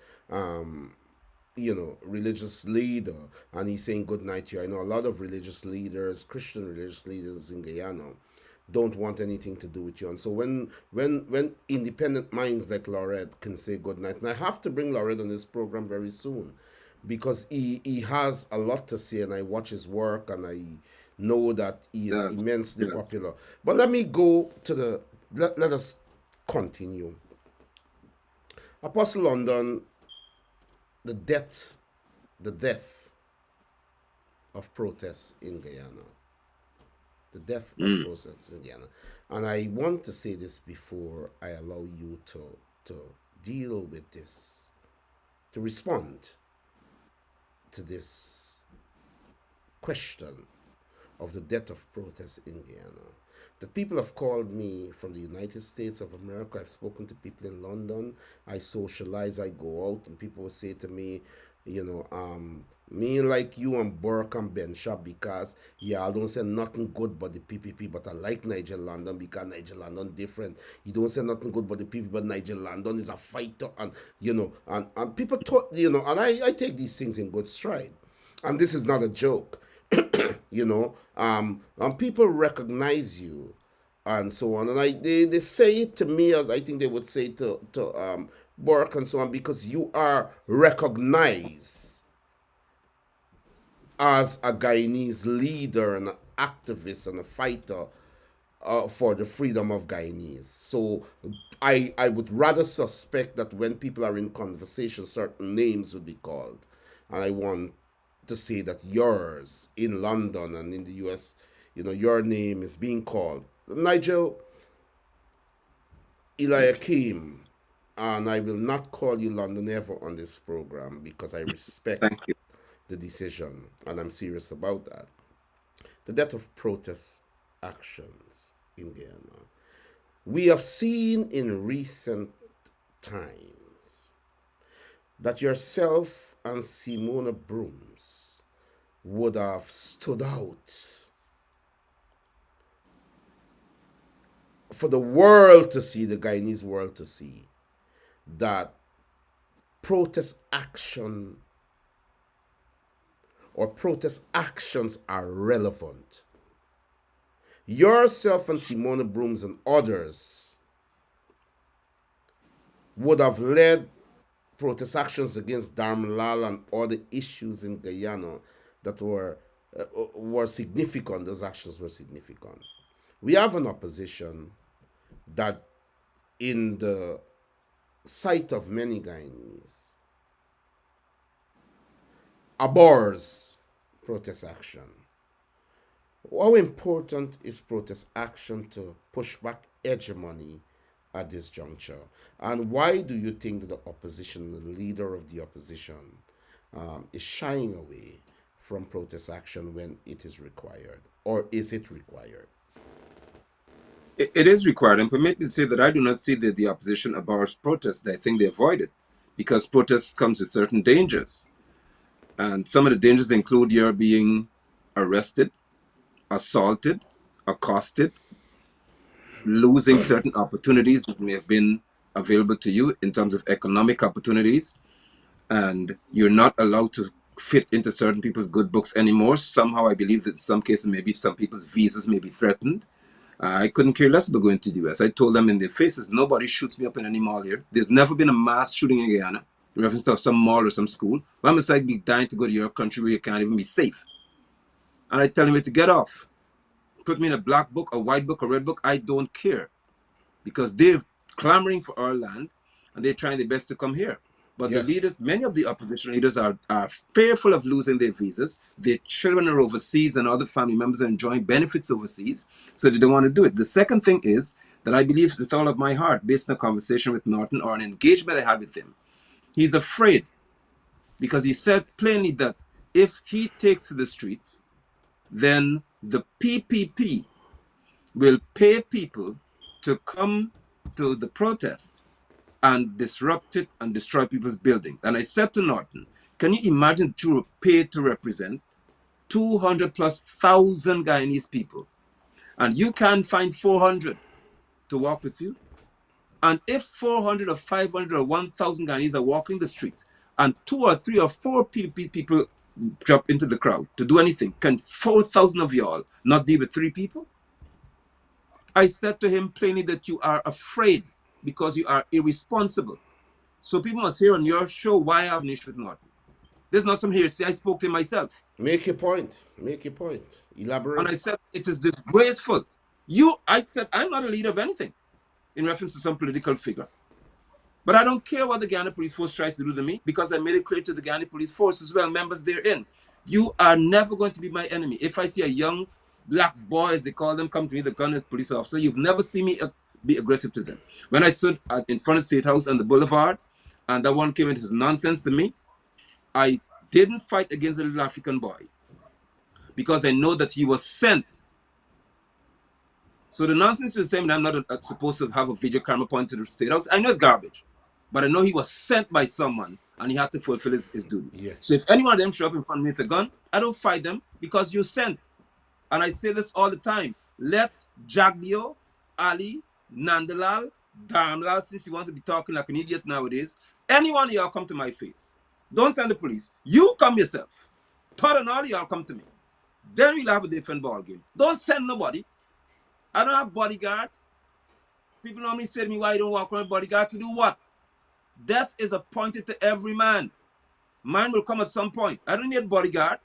religious leader, and he's saying good night to you. I know a lot of religious leaders, Christian religious leaders in Guyana, don't want anything to do with you. And so when independent minds like Lauret can say good night, and I have to bring Lauret on this program very soon because he has a lot to say, and I watch his work, and I know that he is immensely popular. But let me go to let us continue. Apostle London, the death of protests in Guyana. The death of protests in Guyana. And I want to say this before I allow you to deal with this, to respond to this question of the death of protests in Guyana. The people have called me from the United States of America. I've spoken to people in London. I socialize, I go out, and people will say to me, me like you and Burke and Ben Shop, because I don't say nothing good but the PPP, but I like Nigel London because Nigel London different. You don't say nothing good but the PPP, but Nigel London is a fighter, and and people thought, and I take these things in good stride. And this is not a joke. And people recognize you and so on. And they say it to me as I think they would say to Burke and so on, because you are recognized as a Guyanese leader and an activist and a fighter for the freedom of Guyanese. So I would rather suspect that when people are in conversation, certain names would be called. And I want to say that yours in London and in the US, your name is being called. Nigel, ELIAKIM, and I will not call you London ever on this program because I respect the decision, and I'm serious about that. The death of protest actions in Guyana. We have seen in recent times that yourself and Simona Brooms would have stood out for the world to see, the Guyanese world to see, that protest action or protest actions are relevant. Yourself and Simona Brooms and others would have led protest actions against Darmalal and other issues in Guyana that were significant. Those actions were significant. We have an opposition that, in the sight of many Guyanese, abhors protest action. How important is protest action to push back hegemony at this juncture? And why do you think that the opposition, the leader of the opposition, is shying away from protest action when it is required? Or is it required? It is required. And permit me to say that I do not see that the opposition abhors protest. I think they avoid it because protest comes with certain dangers. And some of the dangers include your being arrested, assaulted, accosted, losing certain opportunities that may have been available to you in terms of economic opportunities, and you're not allowed to fit into certain people's good books anymore. Somehow I believe that in some cases maybe some people's visas may be threatened. I couldn't care less about going to the US. I told them in their faces, nobody shoots me up in any mall here. There's never been a mass shooting in Guyana in reference to some mall or some school. Why must I be dying to go to your country where you can't even be safe? And I tell him to get off. Put me in a black book, a white book, a red book. I don't care, because they're clamoring for our land and they're trying their best to come here. But the Yes. leaders, many of the opposition leaders are fearful of losing their visas. Their children are overseas and other family members are enjoying benefits overseas, so they don't want to do it. The second thing is that I believe with all of my heart, based on a conversation with Norton or an engagement I had with him, he's afraid because he said plainly that if he takes to the streets, then the PPP will pay people to come to the protest and disrupt it and destroy people's buildings. And I said to Norton, can you imagine that you were paid to represent 200 plus thousand Guyanese people, and you can't find 400 to walk with you? And if 400 or 500 or 1,000 Guyanese are walking the street, and 2 or 3 or 4 people drop into the crowd to do anything, can 4,000 of y'all not deal with 3 people? I said to him plainly that you are afraid because you are irresponsible. So people must hear on your show why I have an issue with Norton. There's not some hearsay. I spoke to him myself. Make your point. Make your point. And I Elaborate. said, it is disgraceful. I said, I'm not a leader of anything in reference to some political figure. But I don't care what the Guyana Police Force tries to do to me, because I made it clear to the Guyana Police Force as well, members therein. You are never going to be my enemy. If I see a young black boy, as they call them, come to me, the gun police officer, you've never seen me be aggressive to them. When I stood in front of State House on the boulevard, and that one came into his nonsense to me, I didn't fight against the little African boy because I know that he was sent. So the nonsense is saying I'm not supposed to have a video camera pointed to the State House, I know it's garbage. But I know he was sent by someone and he had to fulfill his duty. So if Yes. any one of them show up in front of me with a gun, I don't fight them because you're sent. And I say this all the time. Let Jagdio, Ali, Nandalal, Dharmlal, since you want to be talking like an idiot nowadays, any one of y'all come to my face. Don't send the police. You come yourself. Todd and all y'all come to me. Then we'll have a different ball game. Don't send nobody. I don't have bodyguards. People normally say to me, why you don't walk around with bodyguard? To do what? Death is appointed to every man. Mine will come at some point. I don't need a bodyguard.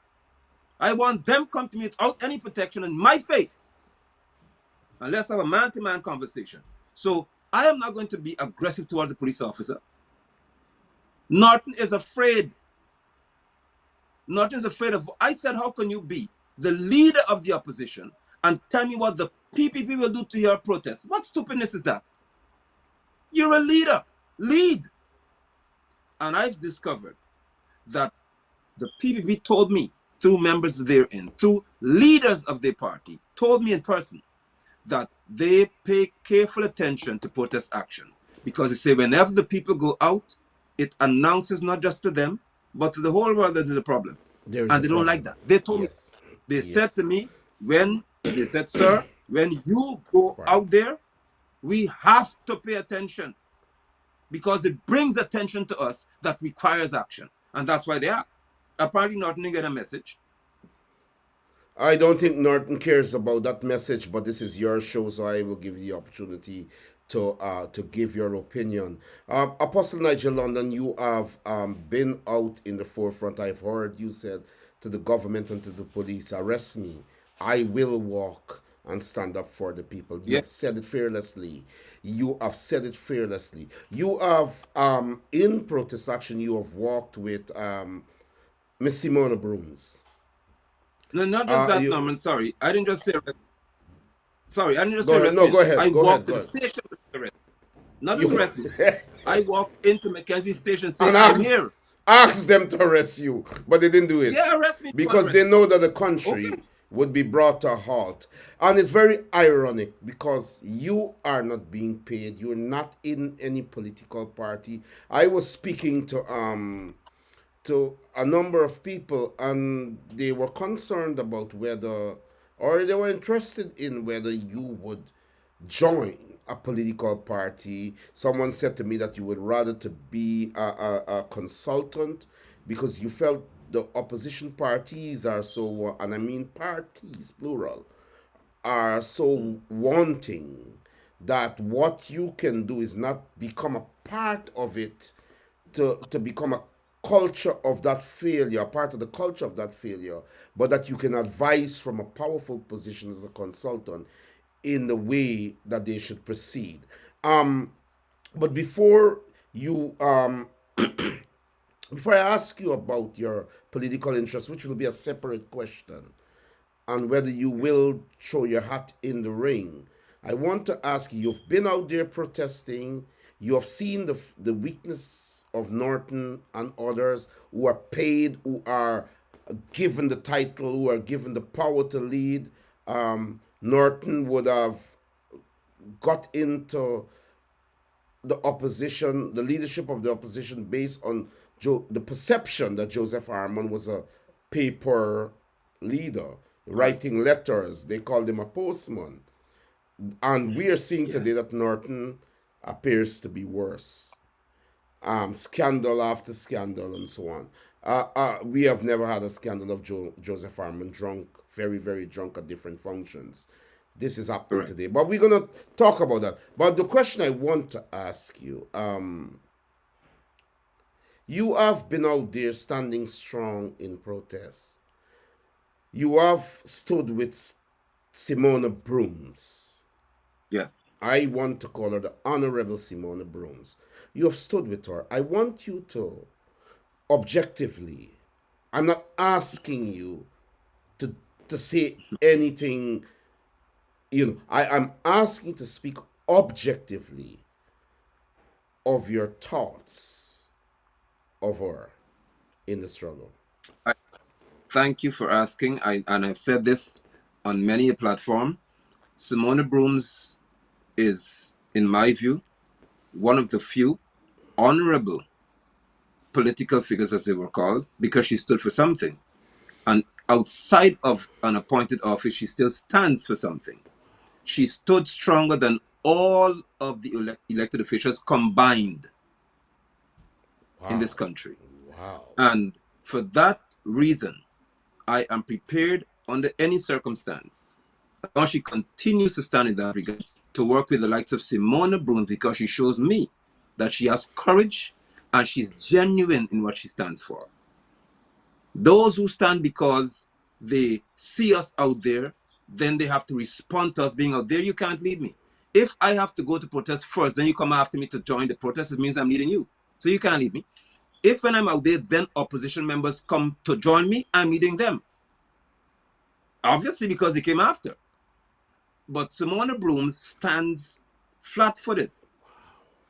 I want them come to me without any protection in my face. And let's have a man-to-man conversation. So I am not going to be aggressive towards the police officer. Norton is afraid. Norton is afraid of. I said, how can you be the leader of the opposition and tell me what the PPP will do to your protest? What stupidness is that? You're a leader. Lead. And I've discovered that the PPP told me, through members therein, through leaders of their party, told me in person that they pay careful attention to protest action, because they say whenever the people go out, it announces not just to them, but to the whole world that there's a problem. There is And a they don't like problem. that. They told me, Yes. they said to Yes. me, they said, sir, when you go Right. out there, we have to pay attention, because it brings attention to us that requires action. And that's why they act. Apparently Norton didn't get a message. I don't think Norton cares about that message, but this is your show, so I will give you the opportunity to give your opinion. Apostle Nigel London, you have been out in the forefront. I've heard you said to the government and to the police, arrest me. I will walk and stand up for the people. You Yeah. have said it fearlessly. You have said it fearlessly. You have, in protest action, you have walked with Miss Simona Brooms. No, not just that, You Norman. Sorry, I didn't just say arrest. Sorry, I didn't just say go ahead. arrest No, me. go I ahead. Go ahead. walked to Go the ahead. station with the arrest. Not just You arrest me. I walked into Mackenzie Station, say, and I'm here. ask them to arrest you, but they didn't do it Yeah, arrest me if you want to because arrest they me. know that the Okay. country would be brought to a halt. And it's very ironic because you are not being paid. You're not in any political party. I was speaking to a number of people, and they were concerned about whether, or they were interested in whether you would join a political party. Someone said to me that you would rather to be a consultant because you felt the opposition parties are so, and I mean parties, plural, are so wanting that what you can do is not become a part of it, to become a culture of that failure, part of the culture of that failure, but that you can advise from a powerful position as a consultant in the way that they should proceed. Um, but you before I ask you about your political interest, which will be a separate question, and whether you will throw your hat in the ring. I want to ask you, you've been out there protesting, you have seen the weakness of Norton and others who are paid, who are given the title, who are given the power to lead. Norton would have got into the opposition, the leadership of the opposition, based on the perception that Joseph Harmon was a paper leader, Right. writing letters. They called him a postman. And we are seeing Yeah. today that Norton appears to be worse. Scandal after scandal and so on. We have never had a scandal of Joseph Harmon drunk, very, very drunk at different functions. This is happening Correct. today. But we're going to talk about that. But the question I want to ask you, you have been out there standing strong in protest. You have stood with Simona Brooms. Yes. I want to call her the Honorable Simona Brooms. You have stood with her. I want you to objectively, I'm not asking you to to say anything, I'm asking to speak objectively of your thoughts of her in the struggle. I thank you for asking. And I've said this on many a platform. Simona Brooms is, in my view, one of the few honorable political figures, as they were called, because she stood for something. And outside of an appointed office, she still stands for something. She stood stronger than all of the elected officials combined in Wow. this country. Wow. And for that reason, I am prepared under any circumstance, as long as she continues to stand in that regard, to work with the likes of Simona Brooms, because she shows me that she has courage and she's genuine in what she stands for. Those who stand because they see us out there, then they have to respond to us being out there. You can't lead me. If I have to go to protest first, then you come after me to join the protest, it means I'm leading you. So you can't lead me. If when I'm out there, then opposition members come to join me, I'm leading them. Obviously, because they came after. But Simona Brooms stands flat-footed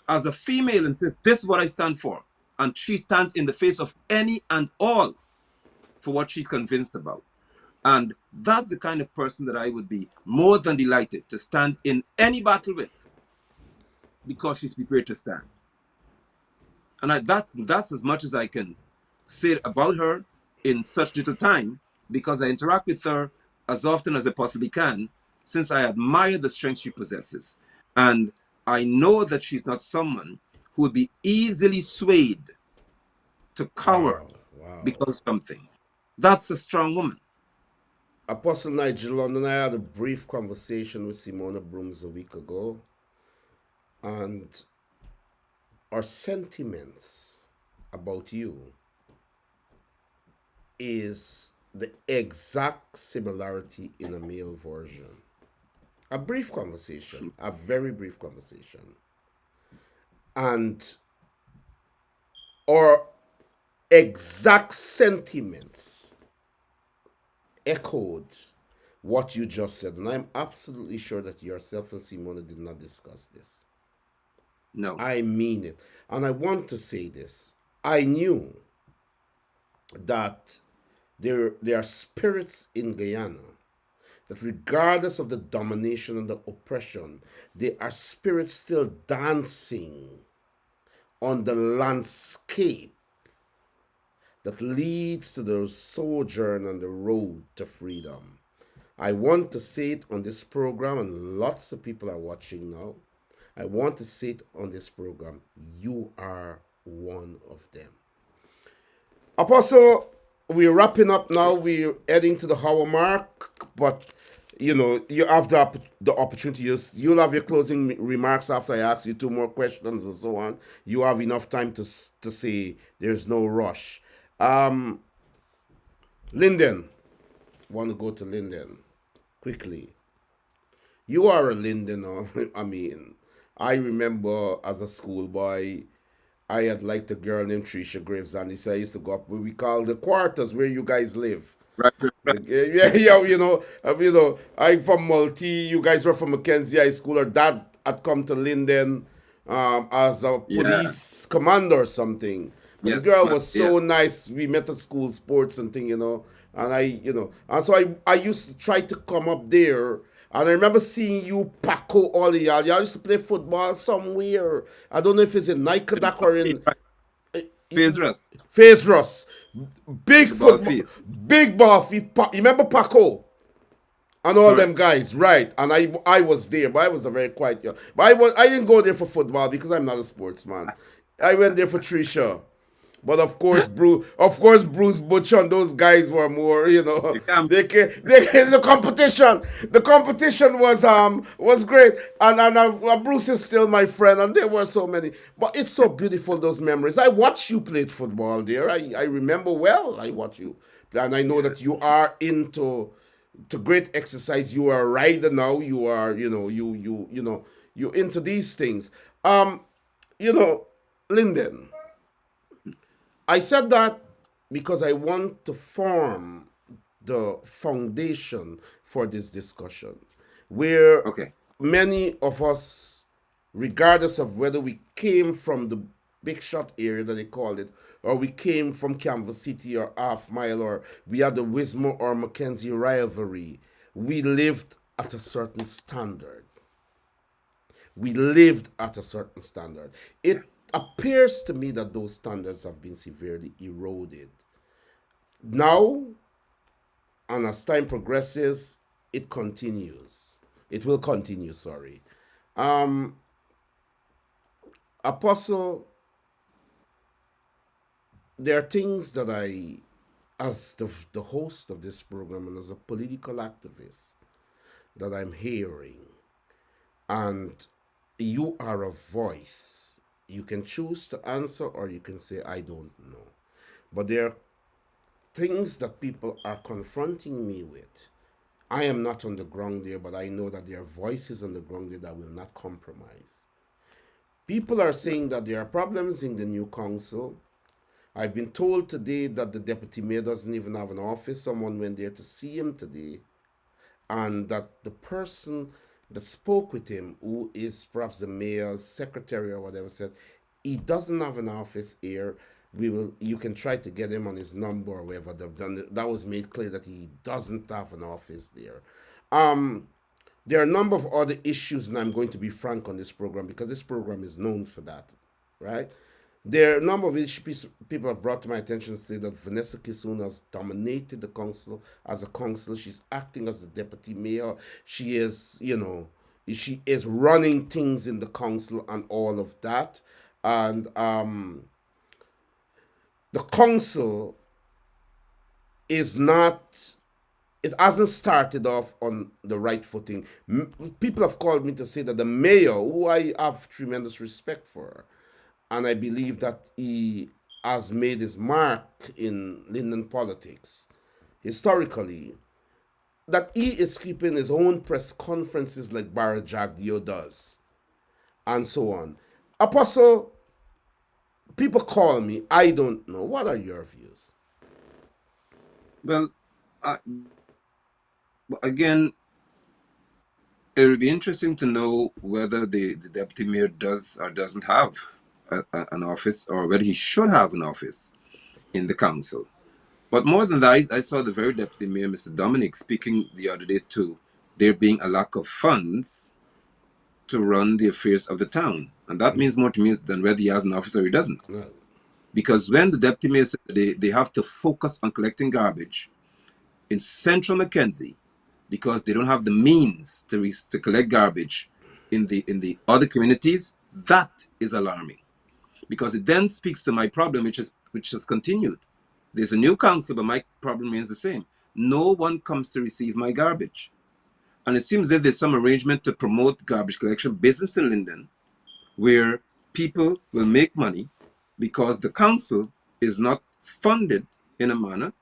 as a female and says, this is what I stand for. And she stands in the face of any and all for what she's convinced about. And that's the kind of person that I would be more than delighted to stand in any battle with, because she's prepared to stand. And that's as much as I can say about her in such little time, because I interact with her as often as I possibly can, since I admire the strength she possesses. And I know that she's not someone who would be easily swayed to cower Wow. Wow. because of something. That's a strong woman. Apostle Nigel London, I had a brief conversation with Simona Brooms a week ago, and our sentiments about you is the exact similarity in a male version. A brief conversation, a very brief conversation. And our exact sentiments, echoed what you just said, and I'm absolutely sure that yourself and Simona did not discuss this. No. I mean it. And I want to say this. I knew that there are spirits in Guyana that regardless of the domination and the oppression, there are spirits still dancing on the landscape that leads to the sojourn on the road to freedom. I want to say it on this program, and lots of people are watching now. I want to say it on this program. You are one of them. Apostle, we're wrapping up now. We're heading to the hour mark, but you have the opportunity. You'll have your closing remarks after I ask you two more questions and so on. You have enough time to say there's no rush. Linden, want to go to Linden quickly. You are a Lindener. I mean, I remember as a schoolboy, I had liked a girl named Trisha Graves, and he said I used to go up where we call the quarters where you guys live. Right, right, right. Yeah, yeah, I'm from Multi. You guys were from Mackenzie High School. Or dad had come to Linden as a Yeah. police commander or something. And the Yes. girl was so Yes. nice. We met at school sports and thing, And and so I used to try to come up there. And I remember seeing you, Paco, all of y'all. Y'all used to play football somewhere. I don't know if it's in Nikedak or in Phase rest. Face Russ. Big Football football, field. big ball. You remember Paco and all them Correct. guys, right? And I was there, but I was a very quiet young. But I didn't go there for football because I'm not a sportsman. I went there for Trisha. But of course, Bruce Butcher and those guys were more, You can. the competition. The competition was great, and Bruce is still my friend, and there were so many. But it's so beautiful, those memories. I watched you play football there. I remember well. I watch you, and I know that Yes. you are into to great exercise. You are a rider now. You are, you're into these things. You know, Linden. I said that because I want to form the foundation for this discussion, where Okay. many of us, regardless of whether we came from the big shot area that they called it, or we came from Kansas City or Half Mile, or we had the Wismore or Mackenzie rivalry, we lived at a certain standard. We lived at a certain standard. It appears to me that those standards have been severely eroded. Now, and as time progresses, it continues. It will continue, sorry. Um, Apostle, there are things that as the host of this program and as a political activist, that I'm hearing. And you are a voice. You can choose to answer or you can say, I don't know. But there are things that people are confronting me with. I am not on the ground there, but I know that there are voices on the ground there that will not compromise. People are saying that there are problems in the new council. I've been told today that the deputy mayor doesn't even have an office. Someone went there to see him today, and that the person that spoke with him, who is perhaps the mayor's secretary or whatever, said he doesn't have an office here. You can try to get him on his number or whatever. They've done it. That was made clear that he doesn't have an office there. Um, there are a number of other issues, and I'm going to be frank on this program because this program is known for that, right? There are a number of issues people have brought to my attention to say that Vanessa Kisoon has dominated the council as a councillor. She's acting as the deputy mayor. She is, she is running things in the council and all of that. And the council is not, it hasn't started off on the right footing. People have called me to say that the mayor, who I have tremendous respect for, and I believe that he has made his mark in Linden politics historically, that he is keeping his own press conferences like Barra Jagdeo does, and so on. Apostle, people call me, I don't know. What are your views? Well, But again, it would be interesting to know whether the deputy mayor does or doesn't have an office, or whether he should have an office in the council. But more than that, I saw the very deputy mayor, Mr. Dominic, speaking the other day to there being a lack of funds to run the affairs of the town. And that means more to me than whether he has an office or he doesn't. Right. Because when the deputy mayor said they have to focus on collecting garbage in central Mackenzie, because they don't have the means to collect garbage in the other communities, that is alarming. Because it then speaks to my problem, which has continued. There's a new council, but my problem remains the same. No one comes to receive my garbage. And it seems that there's some arrangement to promote garbage collection business in Linden, where people will make money because the council is not funded in a manner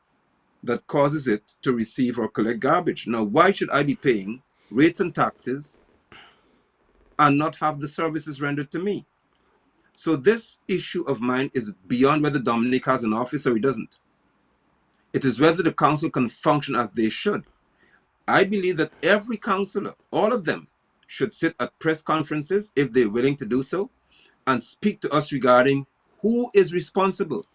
that causes it to receive or collect garbage. Now, why should I be paying rates and taxes and not have the services rendered to me? So this issue of mine is beyond whether Dominic has an office or he doesn't. It is whether the council can function as they should. I believe that every councillor, all of them, should sit at press conferences if they're willing to do so and speak to us regarding who is responsible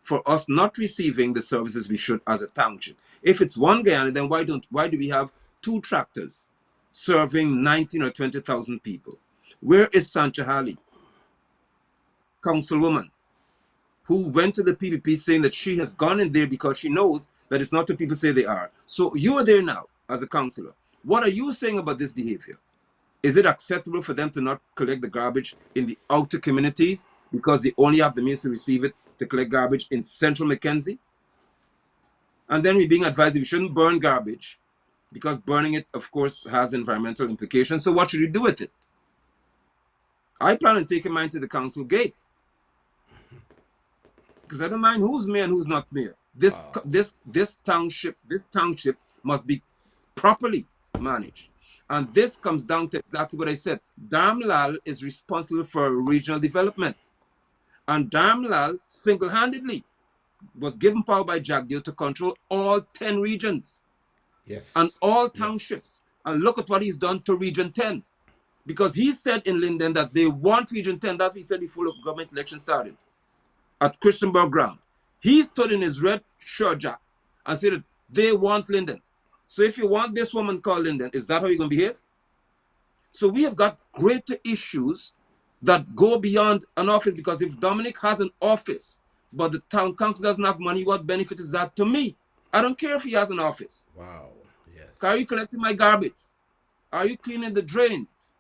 for us not receiving the services we should as a township. If it's one Guyana, then why do we have 2 tractors serving 19 or 20,000 people? Where is Sancha Halley, councilwoman, who went to the PPP saying that she has gone in there because she knows that it's not what people say they are? So you are there now as a councillor. What are you saying about this behavior? Is it acceptable for them to not collect the garbage in the outer communities because they only have the means to receive it, to collect garbage in central Mackenzie? And then we're being advised we shouldn't burn garbage because burning it, of course, has environmental implications. So what should you do with it? I plan on taking mine to the council gate because I don't mind who's mayor and who's not mayor. This township must be properly managed. And this comes down to exactly what I said. Damlal is responsible for regional development. And Damlal single-handedly was given power by Jagdeo to control all 10 regions. Yes. And all townships. Yes. And look at what he's done to Region 10. Because he said in Linden that they want Region 10. That's what he said before the government election started. At Christianburg ground. He stood in his red shirt jack and said that they want Linden. So if you want this woman called Linden, is that how you're going to behave? So we have got greater issues that go beyond an office, because if Dominic has an office, but the town council doesn't have money, what benefit is that to me? I don't care if he has an office. Wow, yes. Are you collecting my garbage? Are you cleaning the drains?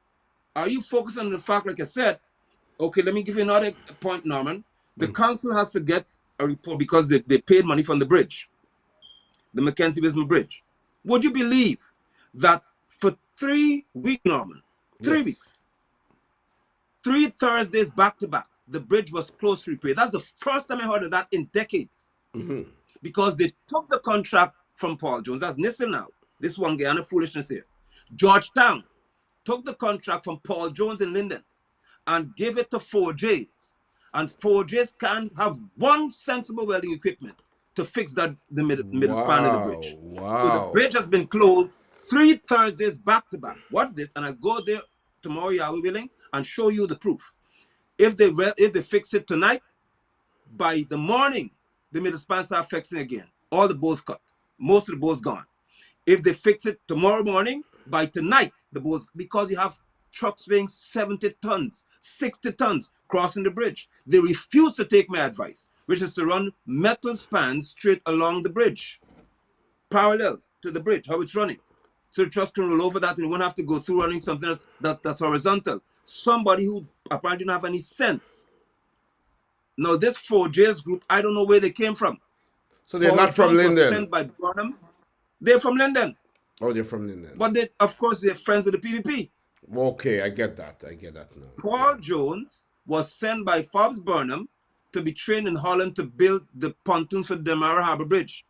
Are you focused on the fact, like I said, okay, let me give you another point, Norman. The council has to get a report because they paid money from the bridge, the Mackenzie Wisdom Bridge. Would you believe that for 3 weeks, Norman, 3 weeks, 3 Thursdays back to back, the bridge was closed to repair? That's the first time I heard of that in decades. Because they took the contract from Paul Jones. That's Nissel now. This one Guyana foolishness here. Georgetown took the contract from Paul Jones in Linden and gave it to 4Js. And 4Js can have one sensible welding equipment to fix that the middle span of the bridge. Wow. So the bridge has been closed 3 Thursdays back to back. Watch this, and I'll go there tomorrow, Yahweh willing, and show you the proof. If they fix it tonight, by the morning, the middle span start fixing again. All the bolts cut. Most of the bolts gone. If they fix it tomorrow morning, by tonight, the bolts, because you have trucks weighing 70 tons, 60 tons crossing the bridge. They refuse to take my advice, which is to run metal spans straight along the bridge, parallel to the bridge, how it's running. So the trucks can roll over that and you won't have to go through running something that's horizontal. Somebody who apparently don't have any sense. Now this 4Js group, I don't know where they came from. So they're not from Linden. Was sent by Burnham. They're from Linden. Oh, they're from Linden. But they, of course, they're friends with the PPP. Okay, I get that. I get that now. Paul Jones was sent by Forbes Burnham to be trained in Holland to build the pontoons for the Demara Harbor Bridge.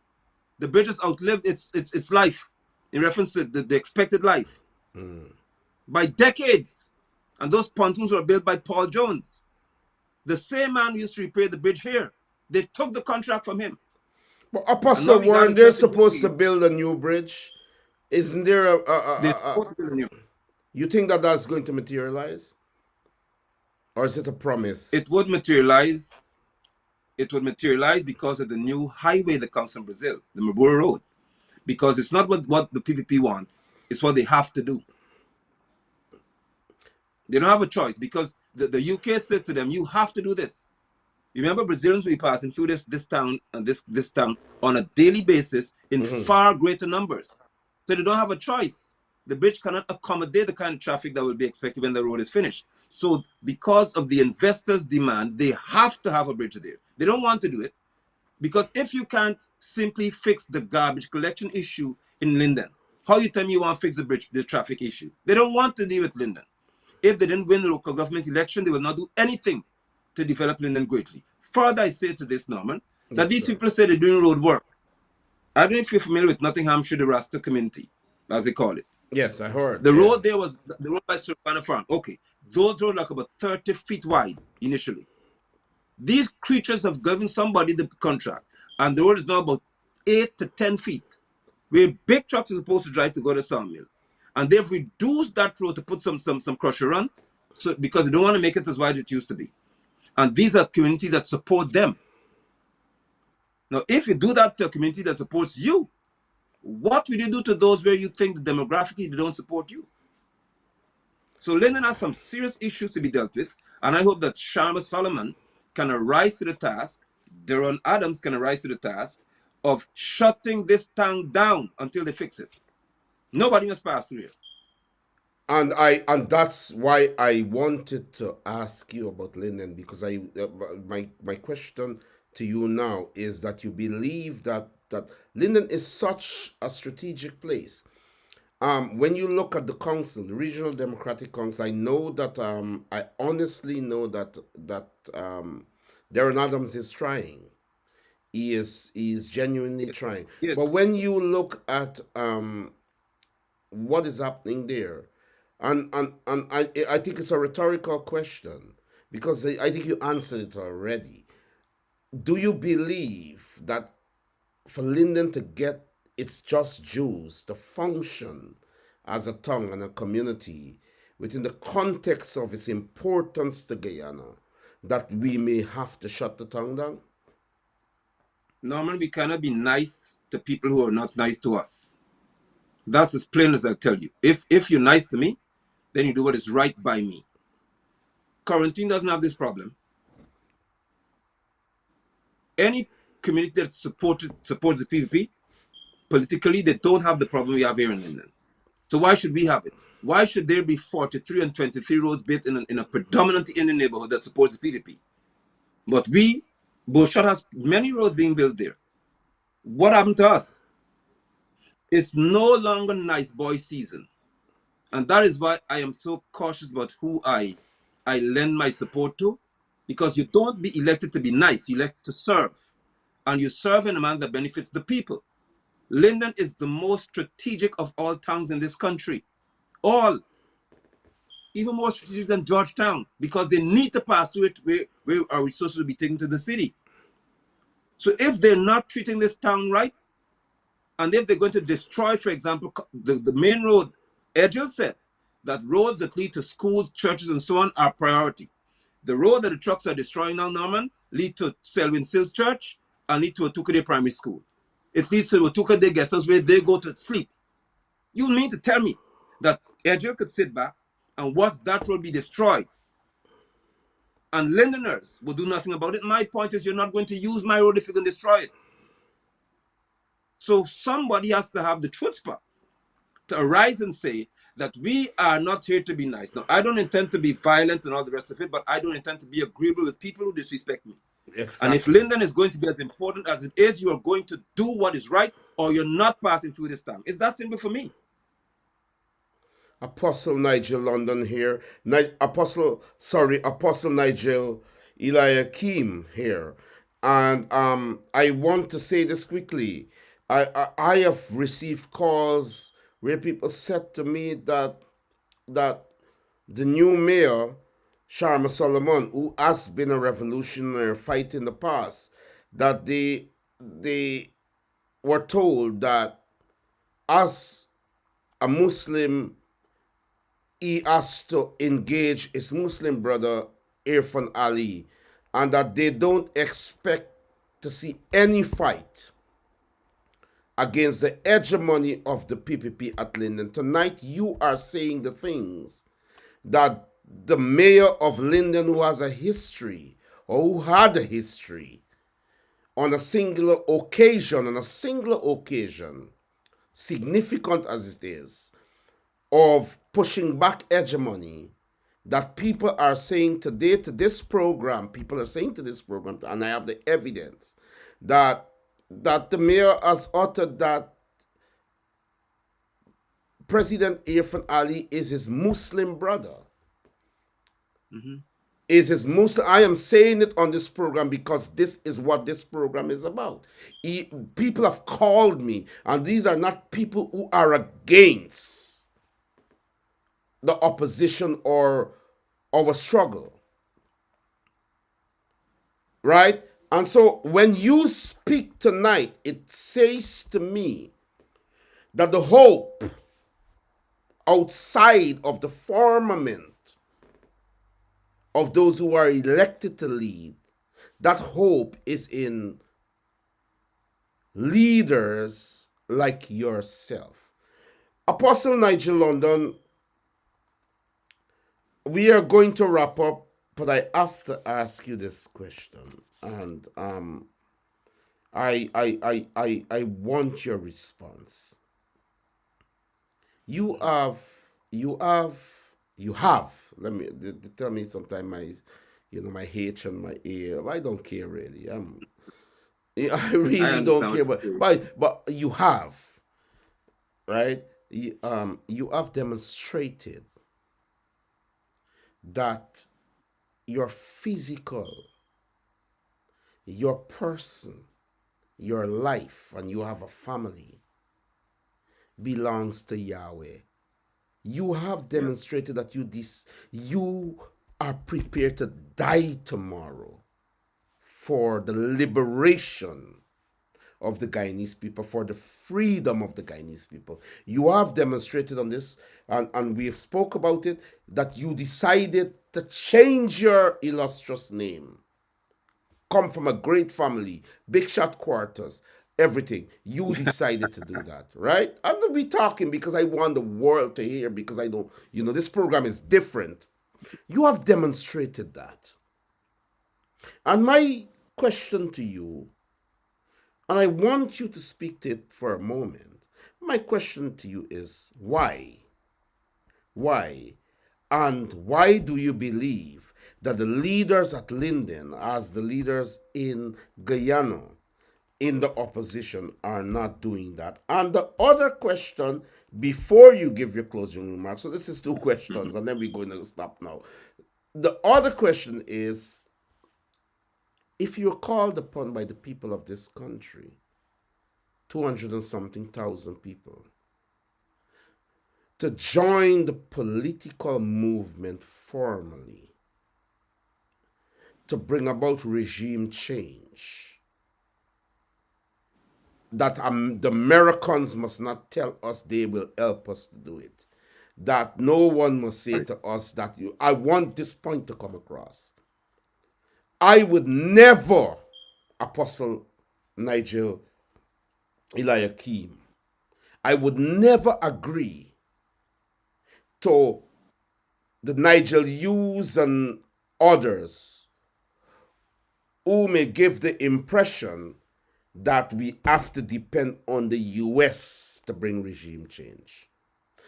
The bridge has outlived its life, in reference to the expected life, by decades. And those pontoons were built by Paul Jones. The same man who used to repair the bridge here. They took the contract from him. But Apostle, weren't they supposed to build a new bridge Isn't there They're supposed to build a new. you think that that's going to materialize? Or is it a promise? It would materialize. It would materialize because of the new highway that comes from Brazil, the Marlborough Road. Because it's not what the PPP wants; it's what they have to do. They don't have a choice because the UK says to them, "You have to do this." You remember Brazilians will be passing through this town and this town on a daily basis in far greater numbers. So they don't have a choice. The bridge cannot accommodate the kind of traffic that will be expected when the road is finished. So because of the investors' demand, they have to have a bridge there. They don't want to do it because if you can't simply fix the garbage collection issue in Linden, how you tell me you want to fix the traffic issue? They don't want to deal with Linden. If they didn't win the local government election, they will not do anything to develop Linden greatly. Further, I say to this, Norman, that Yes, these sir. people say they're doing road work. I don't know if you're familiar with Nottinghamshire, the Rasta community, as they call it. Yes, I heard. The Yeah. road there was the road by Survana Farm. Okay, those roads like about 30 feet wide initially. These creatures have given somebody the contract, and the road is now about 8 to 10 feet, where big trucks are supposed to drive to go to sawmill. And they've reduced that road to put some crusher on, so because they don't want to make it as wide as it used to be. And these are communities that support them. Now, if you do that to a community that supports you, what will you do to those where you think demographically they don't support you? So Linden has some serious issues to be dealt with, and I hope that Sharma Solomon can arise to the task, Deron Adams can arise to the task of shutting this town down until they fix it. Nobody must pass through here. And that's why I wanted to ask you about Linden, because my question to you now is that you believe that Linden is such a strategic place. When you look at the council, the Regional Democratic Council, I know that I honestly know that Darren Adams is trying. He is genuinely Yes. trying. Yes. But when you look at what is happening there, and I think it's a rhetorical question because I think you answered it already. Do you believe that for Linden to get its just dues to function as a tongue and a community within the context of its importance to Guyana, that we may have to shut the tongue down? Norman, we cannot be nice to people who are not nice to us. That's as plain as I tell you. If you're nice to me, then you do what is right by me. Quarantine doesn't have this problem. Any community that supports the PPP, politically, they don't have the problem we have here in Linden. So why should we have it? Why should there be 43 and 23 roads built in a predominantly Indian neighborhood that supports the PPP? But Bullshot has many roads being built there. What happened to us? It's no longer nice boy season. And that is why I am so cautious about who I lend my support to. Because you don't be elected to be nice, you elect to serve. And you serve in a manner that benefits the people. Linden is the most strategic of all towns in this country. All. Even more strategic than Georgetown, because they need to pass through it where our resources will be taken to the city. So if they're not treating this town right, and if they're going to destroy, for example, the main road, Edgel said that roads that lead to schools, churches, and so on are priority. The road that the trucks are destroying now, Norman, lead to Selwyn Sills Church and lead to Otukade Primary School. It leads to Otukade guest house where they go to sleep. You mean to tell me that Edgel could sit back and watch that road be destroyed and Lindeners will do nothing about it? My point is, you're not going to use my road if you can destroy it. So somebody has to have the chutzpah to arise and say that we are not here to be nice. Now, I don't intend to be violent and all the rest of it, but I don't intend to be agreeable with people who disrespect me. And if Exactly. Linden is going to be as important as it is, you are going to do what is right, or you're not passing through this town. It's that simple for me. Apostle Nigel London here. Apostle Nigel Eliakim here. And I want to say this quickly. I have received calls where people said to me that the new mayor, Sharma Solomon, who has been a revolutionary fight in the past, that they were told that us a Muslim, he has to engage his Muslim brother Irfan Ali, and that they don't expect to see any fight against the hegemony of the PPP at Linden. Tonight, you are saying the things that the mayor of Linden, who has a history, or who had a history, on a singular occasion, significant as it is, of pushing back hegemony, that people are saying today to this program, and I have the evidence, that the mayor has uttered that President Irfan Ali is his Muslim brother. Mm-hmm. Is his Muslim. I am saying it on this program because this is what this program is about. People have called me, and these are not people who are against the opposition or our struggle. Right? And so when you speak tonight, it says to me that the hope outside of the firmament of those who are elected to lead, that hope is in leaders like yourself. Apostle Nigel London, we are going to wrap up, but I have to ask you this question, and I want your response. You have you have you have. Let me tell me sometime my H and my A. I don't care really. I I really don't understand what care, you're saying. but you have, right? You have demonstrated that your physical, your person, your life, and you have a family belongs to Yahweh. You have Yes. demonstrated that you are prepared to die tomorrow for the liberation of the Guyanese people, for the freedom of the Guyanese people. You have demonstrated on this, and we have spoke about it, that you decided to change your illustrious name, come from a great family, big shot quarters, everything. You decided to do that, right? I'm gonna be talking because I want the world to hear, because I don't, this program is different. You have demonstrated that. And my question to you, and I want you to speak to it for a moment. My question to you is why? Why? And why do you believe that the leaders at Linden, as the leaders in Guyana, in the opposition, are not doing that? And the other question, before you give your closing remarks, so this is two questions, and then we're going to stop now. The other question is, if you're called upon by the people of this country, 200 and something thousand people, to join the political movement formally, to bring about regime change, that the Americans must not tell us they will help us to do it. That no one must say to us that I want this point to come across. I would never, Apostle Nigel ELIAKIM, I would never agree to the Nigel Hughes and others who may give the impression that we have to depend on the US to bring regime change.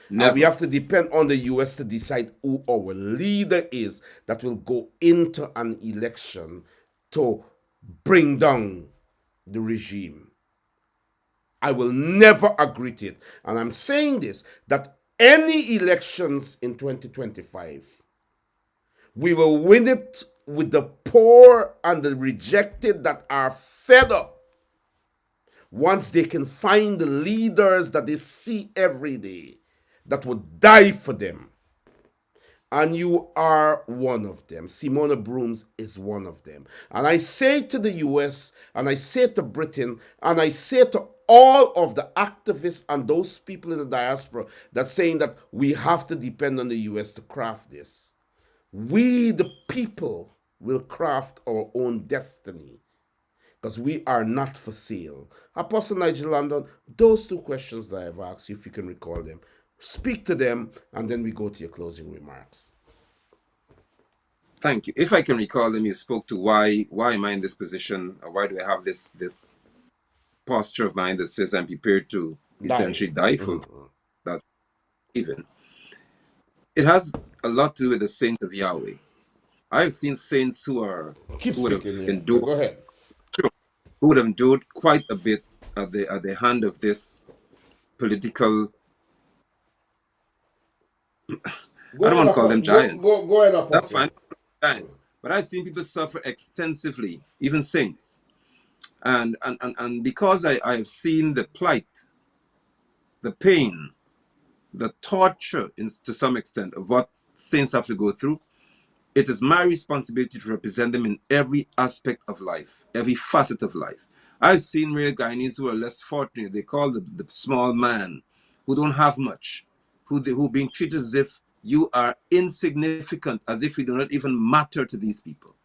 And we Never. have to depend on the US to decide who our leader is that will go into an election to bring down the regime. I will never agree to it. And I'm saying this, that any elections in 2025, we will win it with the poor and the rejected that are fed up once they can find the leaders that they see every day that would die for them. And you are one of them. Simona Brooms is one of them. And I say to the US, and I say to Britain, and I say to all of the activists and those people in the diaspora that saying that we have to depend on the US to craft this. We, the people, will craft our own destiny because we are not for sale. Apostle Nigel London, those two questions that I've asked you, if you can recall them, speak to them, and then we go to your closing remarks. Thank you. If I can recall them, you spoke to why am I in this position, or why do I have this posture of mind that says I'm prepared to Die. essentially die for that even. It has a lot to do with the saints of Yahweh. I've seen saints who Keep would speaking, have yeah. endured Go ahead. who would have endured quite a bit at the hand of this political, I don't want to call them giants. Go ahead, That's Apostle. fine, giants. But I've seen people suffer extensively, even saints. And because I have seen the plight, the pain, the torture to some extent of what saints have to go through, it is my responsibility to represent them in every aspect of life, every facet of life. I've seen real Guyanese who are less fortunate. They call the small man, who don't have much, who being treated as if you are insignificant, as if you do not even matter to these people.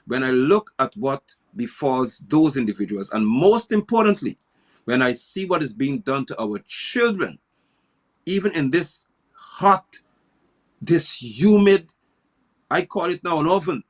When I look at what befalls those individuals, and most importantly, when I see what is being done to our children, even in this hot, this humid, I call it now an oven.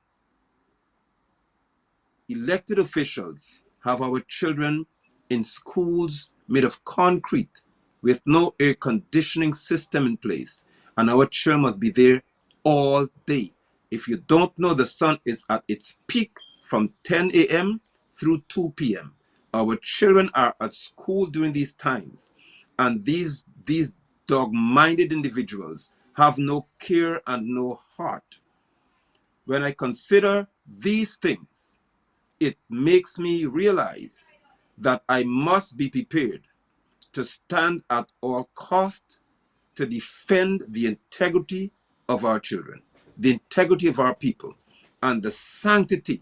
Elected officials have our children in schools made of concrete with no air conditioning system in place, and our children must be there all day. If you don't know, the sun is at its peak from 10 a.m. through 2 p.m. Our children are at school during these times, and these dog-minded individuals have no care and no heart. When I consider these things, it makes me realize that I must be prepared to stand at all cost to defend the integrity of our children, the integrity of our people, and the sanctity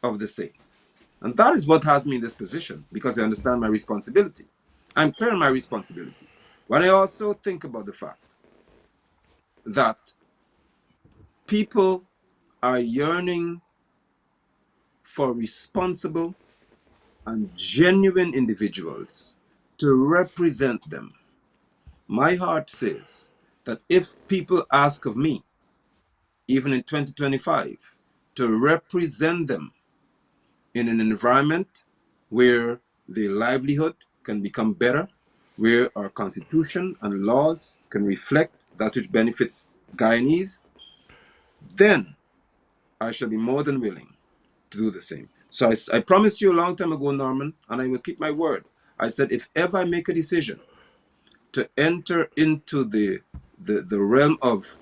of the saints. And that is what has me in this position, because I understand my responsibility. I'm clear on my responsibility. When I also think about the fact that people are yearning for responsible and genuine individuals to represent them. My heart says that if people ask of me, even in 2025, to represent them in an environment where their livelihood can become better, where our constitution and laws can reflect that which benefits Guyanese, then I shall be more than willing to do the same. So I promised you a long time ago, Norman, and I will keep my word. I said, if ever I make a decision to enter into the realm of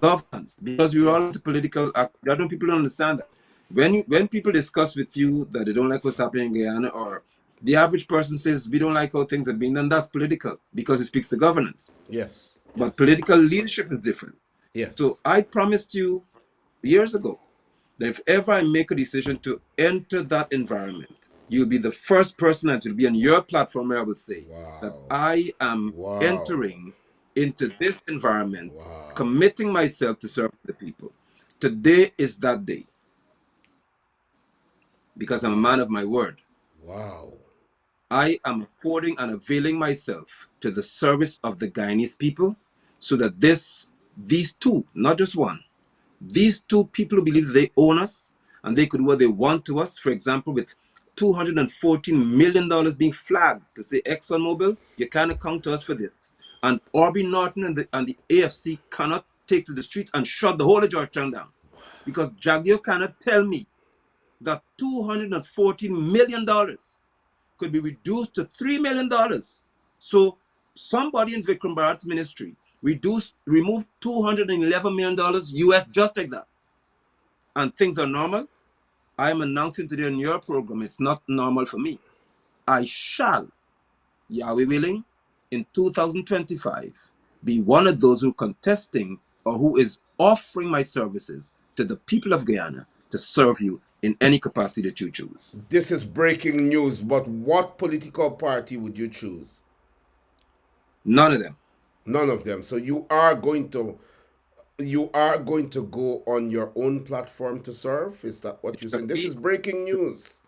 governance, because we're all into political act, I don't people don't understand that. When people discuss with you that they don't like what's happening in Guyana, or the average person says we don't like how things are being done, that's political because it speaks to governance. Yes. But Yes. political leadership is different. So Yes. I promised you years ago that if ever I make a decision to enter that environment, you'll be the first person that will be on your platform where I will say that Wow. I am Wow. entering into this environment, Wow. committing myself to serve the people. Today is that day, because I'm a man of my word. Wow. I am affording and availing myself to the service of the Guyanese people, so that these two, not just one, these two people who believe they own us and they could do what they want to us, for example, with $214 million being flagged to say, ExxonMobil, you can't account to us for this. And Orby Norton and the AFC cannot take to the streets and shut the whole of Georgetown down. Because Jagdeo cannot tell me that $214 million could be reduced to $3 million. So somebody in Vikram Bharat's ministry removed $211 million US just like that. And things are normal. I am announcing today on your program, it's not normal for me. I shall, Yahweh willing, in 2025, be one of those who are contesting or who is offering my services to the people of Guyana to serve you in any capacity that you choose. This is breaking news, but what political party would you choose? None of them. None of them. So you are going to go on your own platform to serve? Is that what It you're shall saying? This is be, breaking news.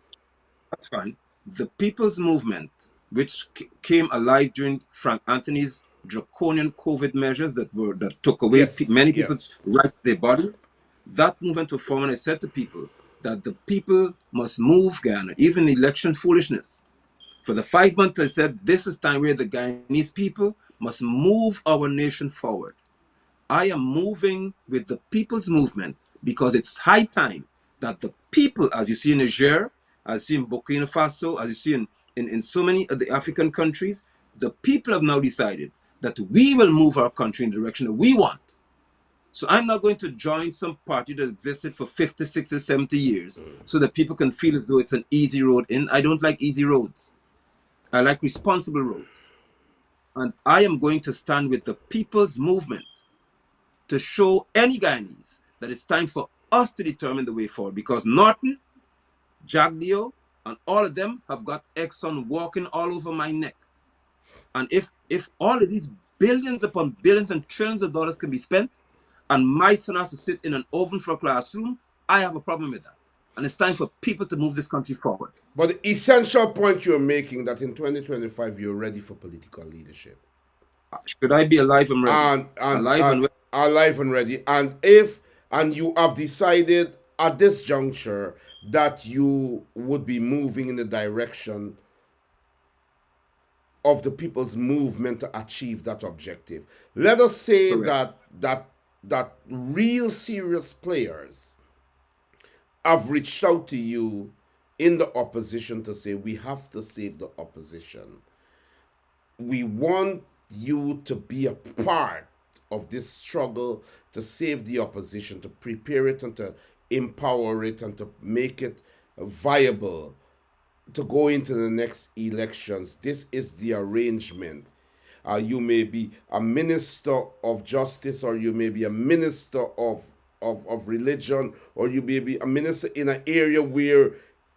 that's fine. The people's movement, which came alive during Frank Anthony's draconian COVID measures that took away Yes, many yes. people's right to their bodies, that movement was formed, and I said to people that the people must move Guyana, even election foolishness. For the 5 months, I said this is time where the Guyanese people must move our nation forward. I am moving with the people's movement because it's high time that the people, as you see in Niger, as you see in Burkina Faso, as you see in so many of the African countries, the people have now decided that we will move our country in the direction that we want. So I'm not going to join some party that existed for 50, 60, 70 years so that people can feel as though it's an easy road in. I don't like easy roads. I like responsible roads. And I am going to stand with the people's movement to show any Guyanese that it's time for us to determine the way forward, because Norton, Jagdeo, and all of them have got Exxon walking all over my neck. And if all of these billions upon billions and trillions of dollars can be spent, and my son has to sit in an oven for a classroom, I have a problem with that. And it's time for people to move this country forward. But the essential point you're making that in 2025 you're ready for political leadership. Should I be alive and ready? Alive and ready. Alive and ready. And you have decided at this juncture that you would be moving in the direction of the people's movement to achieve that objective. Let us say Correct. that real serious players have reached out to you in the opposition to say we have to save the opposition. We want you to be a part of this struggle to save the opposition, to prepare it and to empower it and to make it viable to go into the next elections. This is the arrangement. You may be a minister of justice, or you may be a minister of religion, or you may be a minister in an area where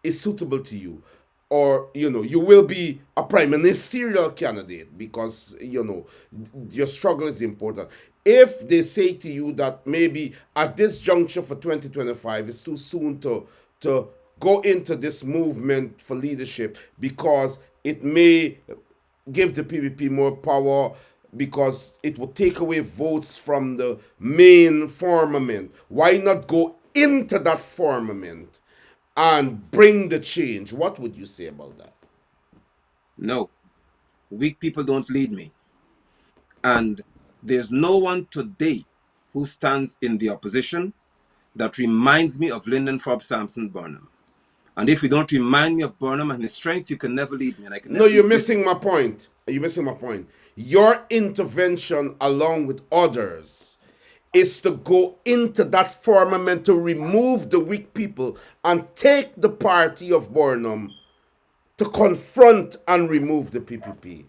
it's suitable to you. Or, you will be a prime ministerial candidate because, your struggle is important. If they say to you that maybe at this juncture for 2025, it's too soon to go into this movement for leadership because it may give the PVP more power, because it will take away votes from the main firmament. Why not go into that firmament and bring the change? What would you say about that? No, weak people don't lead me. And there's no one today who stands in the opposition that reminds me of Lyndon Forbes Sampson Burnham. And if you don't remind me of Burnham and his strength, you can never lead me, and I can No, never you're lead you. missing my point. You're missing my point. Your intervention, along with others, is to go into that firmament to remove the weak people and take the party of Burnham to confront and remove the PPP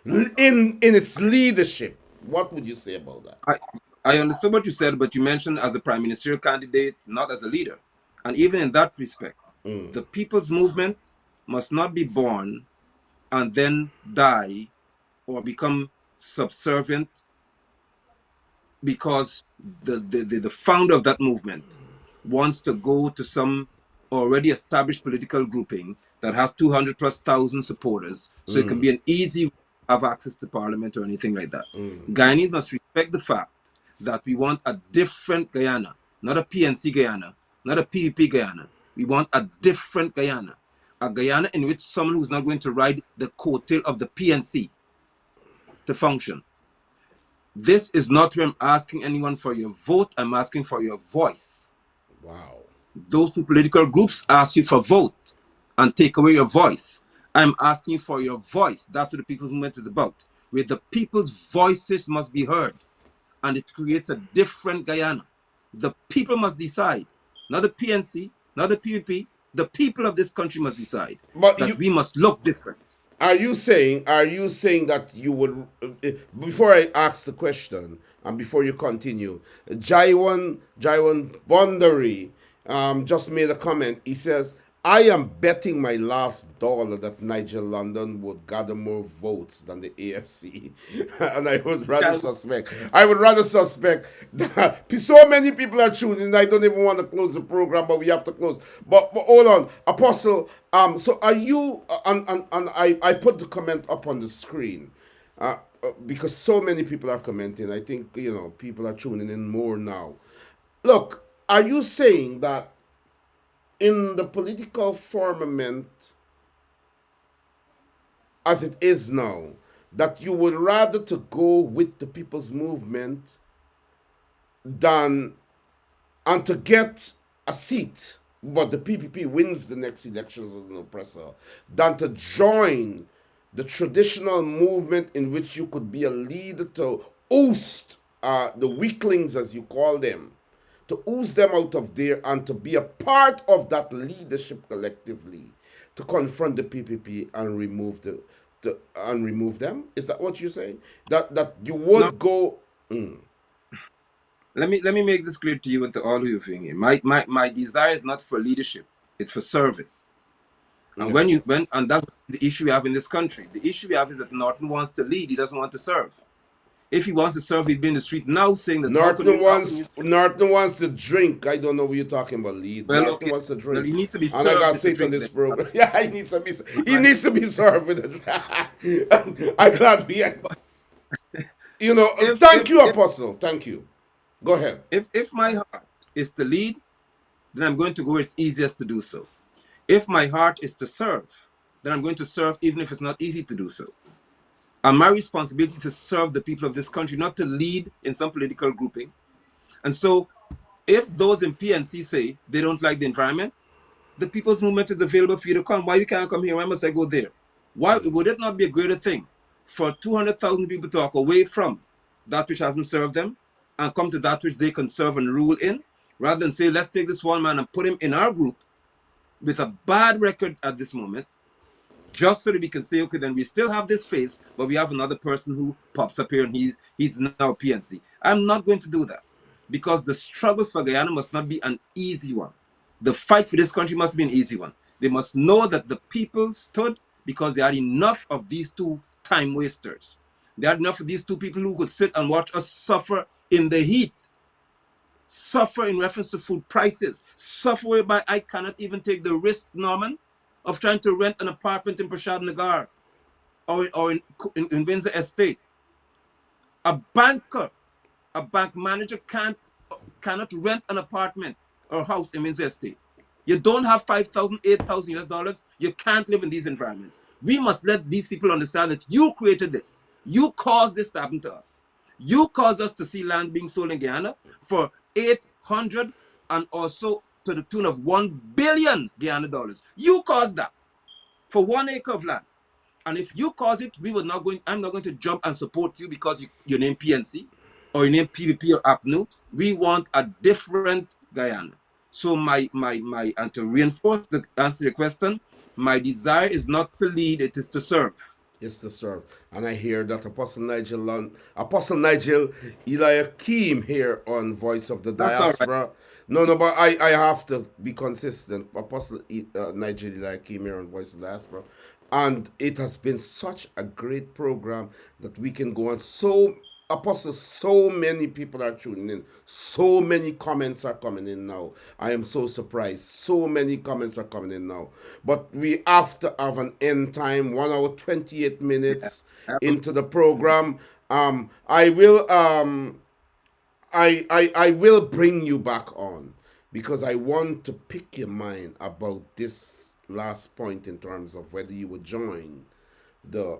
in its leadership. What would you say about that? I understood what you said, but you mentioned as a prime ministerial candidate, not as a leader. And even in that respect, the people's movement must not be born and then die or become subservient because the founder of that movement wants to go to some already established political grouping that has 200 plus thousand supporters, so it can be an easy have access to parliament or anything like that. Guyanese must respect the fact that we want a different Guyana, not a PNC Guyana, not a PVP Guyana. We want a different Guyana, a Guyana in which someone who's not going to ride the coattail of the PNC to function. This is not where I'm asking anyone for your vote. I'm asking for your voice. Wow. Those two political groups ask you for vote and take away your voice. I'm asking you for your voice. That's what the people's movement is about, where the people's voices must be heard. And it creates a different Guyana. The people must decide, not the PNC, not the PVP. The people of this country must decide But that we must look different. are you saying that you would, before I ask the question and before you continue, Jaiwan Bondary just made a comment. He says, I am betting my last dollar that Nigel London would gather more votes than the AFC. And I would rather Shall suspect. I would rather suspect that so many people are tuning in. I don't even want to close the program, but we have to close. But hold on. Apostle, so are you, and I put the comment up on the screen. Because so many people are commenting. I think, people are tuning in more now. Look, are you saying that in the political firmament as it is now, that you would rather to go with the people's movement than and to get a seat, but the PPP wins the next elections as an oppressor, than to join the traditional movement in which you could be a leader to oust the weaklings, as you call them, to ooze them out of there and to be a part of that leadership collectively to confront the PPP and remove them. Is that what you're saying? That you no. would go? Mm, Let me make this clear to you and to all who are viewing here. My desire is not for leadership; it's for service. And yes, sir. and that's the issue we have in this country. The issue we have is that Norton wants to lead; he doesn't want to serve. If he wants to serve, he'd be in the street now saying that how can you. Norton wants to drink. I don't know what you're talking about, lead. Well, Norton okay. wants to Well, he drink, needs to be and I served gotta with the say it on drink this then. program. Yeah, he Right. needs to be served with it. I'm glad we. If Thank if you, if Apostle. Thank you. Go ahead. if my heart is to lead, then I'm going to go where it's easiest to do so. If my heart is to serve, then I'm going to serve even if it's not easy to do so. And my responsibility is to serve the people of this country, not to lead in some political grouping. And so, if those in PNC say they don't like the environment, the people's movement is available for you to come. Why you can't come here? Why must I go there? Why would it not be a greater thing for 200,000 people to walk away from that which hasn't served them and come to that which they can serve and rule in, rather than say, let's take this one man and put him in our group with a bad record at this moment, just so that we can say, okay, then we still have this face, but we have another person who pops up here and he's now PNC. I'm not going to do that because the struggle for Guyana must not be an easy one. The fight for this country must be an easy one. They must know that the people stood because they had enough of these two time wasters. They had enough of these two people who could sit and watch us suffer in the heat, suffer in reference to food prices, suffer whereby I cannot even take the risk, Norman, of trying to rent an apartment in Prashad Nagar or in Windsor Estate. A banker, a bank manager cannot rent an apartment or house in Windsor Estate. You don't have 5,000, 8,000 US dollars. You can't live in these environments. We must let these people understand that you created this. You caused this to happen to us. You caused us to see land being sold in Guyana for 800 and also to the tune of 1 billion Guyana dollars. You caused that for 1 acre of land. And if you cause it, I'm not going to jump and support you because you name PNC or you name PVP or APNU. We want a different Guyana. So and to reinforce the answer to your question, my desire is not to lead, it is to serve. Is to serve. And I hear that Apostle Nigel Eliakim here on Voice of the That's all right. Diaspora. No, no, but I have to be consistent. Apostle Nigel Eliakim here on Voice of the Diaspora. And it has been such a great program that we can go on. Apostle, so many people are tuning in. So many comments are coming in now. I am so surprised. So many comments are coming in now. But we have to have an end time, 1 hour 28 Yeah. minutes Um, into the program. I will I will bring you back on because I want to pick your mind about this last point in terms of whether you would join the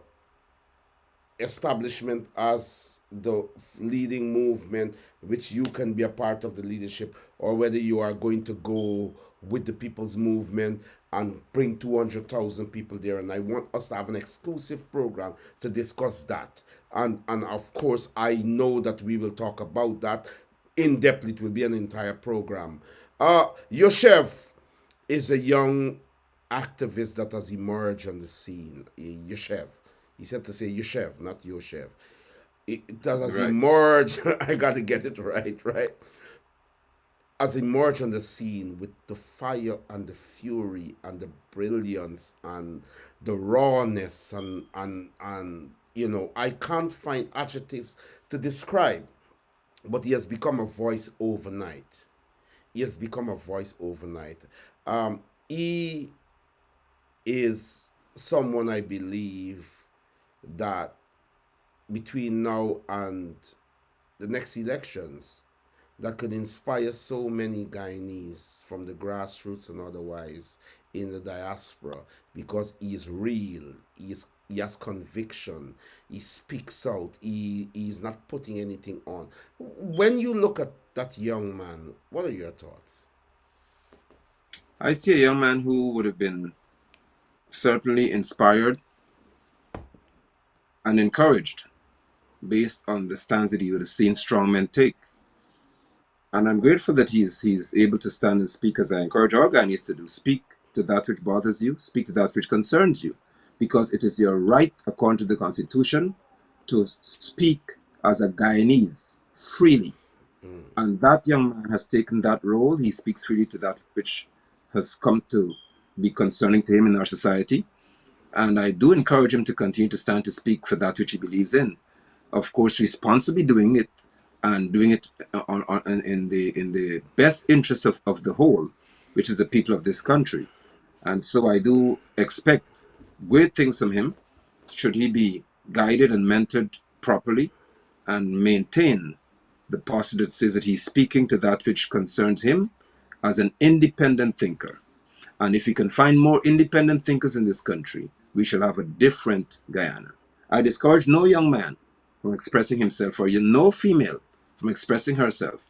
establishment as the leading movement, which you can be a part of the leadership, or whether you are going to go with the people's movement and bring 200,000 people there. And I want us to have an exclusive program to discuss that. And of course, I know that we will talk about that in depth. It will be an entire program. Yoshev is a young activist that has emerged on the scene. Yoshev. He said to say Yoshev, not Yoshev. That has right. emerged. I got to get it right, right? has emerged on the scene with the fire and the fury and the brilliance and the rawness and I can't find adjectives to describe, but he has become a voice overnight. He has become a voice overnight. He is someone I believe that between now and the next elections that could inspire so many Guyanese from the grassroots and otherwise in the diaspora because he is real. He has conviction. He speaks out. He's not putting anything on. When you look at that young man, what are your thoughts? I see a young man who would have been certainly inspired and encouraged based on the stance that he would have seen strong men take. And I'm grateful that he's able to stand and speak, as I encourage our Guyanese to do. Speak to that which bothers you, speak to that which concerns you, because it is your right, according to the Constitution, to speak as a Guyanese freely. And that young man has taken that role. He speaks freely to that which has come to be concerning to him in our society. And I do encourage him to continue to stand to speak for that which he believes in. Of course, responsibly doing it and doing it in the best interest of the whole, which is the people of this country. And so I do expect great things from him, should he be guided and mentored properly and maintain the posture that says that he's speaking to that which concerns him as an independent thinker. And if we can find more independent thinkers in this country, we shall have a different Guyana. I discourage no young man from expressing himself, or no female from expressing herself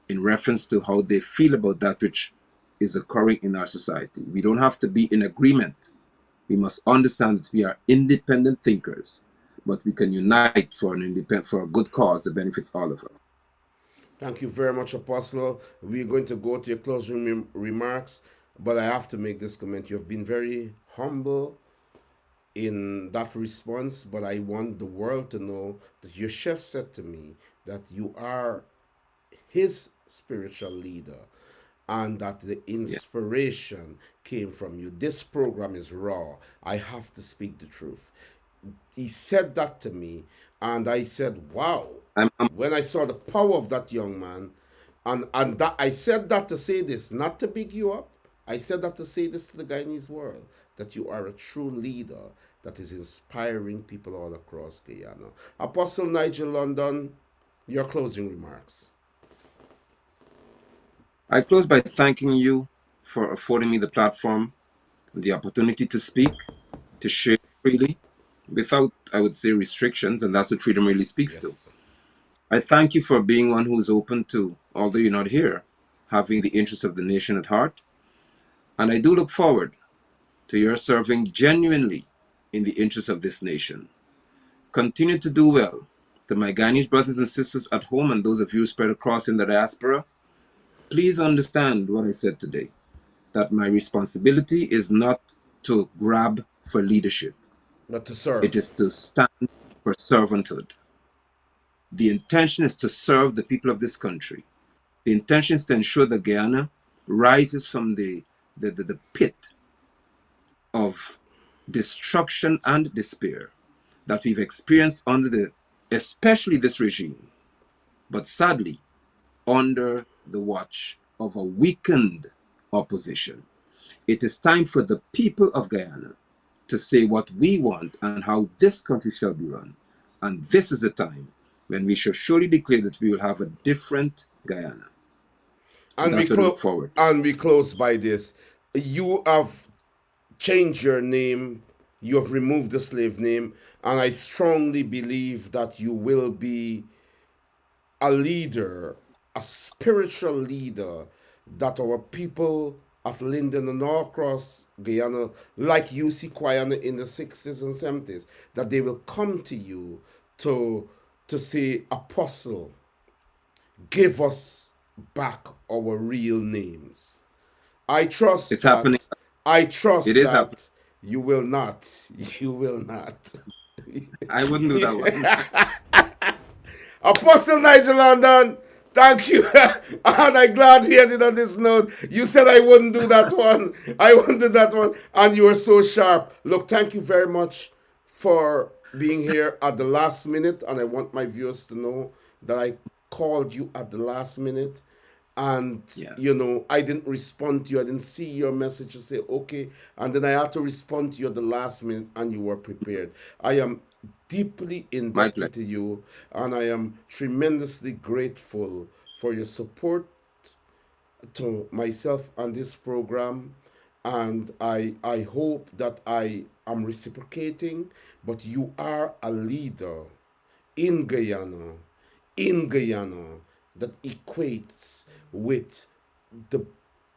in reference to how they feel about that which is occurring in our society. We don't have to be in agreement. We must understand that we are independent thinkers, but we can unite for a good cause that benefits all of us. Thank you very much, Apostle. We're going to go to your closing remarks, but I have to make this comment. You have been very humble in that response, but I want the world to know that your chef said to me that you are his spiritual leader and that the Yeah. inspiration came from you. This program is raw. I have to speak the truth. He said that to me, and I said, wow. I'm When I saw the power of that young man, and that I said that to say this, not to big you up. I said that to say this to the Guyanese world, that you are a true leader that is inspiring people all across Guyana. Apostle Nigel London, your closing remarks. I close by thanking you for affording me the platform, the opportunity to speak, to share freely, without, I would say, restrictions, and that's what freedom really speaks to. Yes. I thank you for being one who is open to, although you're not here, having the interests of the nation at heart. And I do look forward to your serving genuinely in the interests of this nation. Continue to do well. To my Guyanese brothers and sisters at home and those of you spread across in the diaspora, please understand what I said today, that my responsibility is not to grab for leadership. But to It is serve. to stand for servanthood. The intention is to serve the people of this country. The intention is to ensure that Guyana rises from the pit of destruction and despair that we've experienced under especially this regime, but sadly, under the watch of a weakened opposition. It is time for the people of Guyana to say what we want and how this country shall be run. And this is the time when we shall surely declare that we will have a different Guyana. And And we that's what I look close forward to. and we close by this. You have changed your name, you have removed the slave name, and I strongly believe that you will be a leader, a spiritual leader that our people at Linden and all across Guyana, like UC Guyana in the 60s and 70s, that they will come to you to to say, Apostle, give us back our real names. I It's trust happening. that I It trust is happening. that you will not. You will not. I wouldn't do that one. Apostle Nigel London, Thank you. And I'm glad we ended on this note. You said I wouldn't do that one. I wouldn't do that one. And you were so sharp. Look, thank you very much for being here at the last minute. And I want my viewers to know that I called you at the last minute. And, Yeah, I didn't respond to you. I didn't see your message to say, okay. And then I had to respond to you at the last minute, and you were prepared. I am deeply my pleasure. indebted to you, and I am tremendously grateful for your support to myself on this program. And I hope that I am reciprocating, but you are a leader in Guyana, in Guyana, that equates with the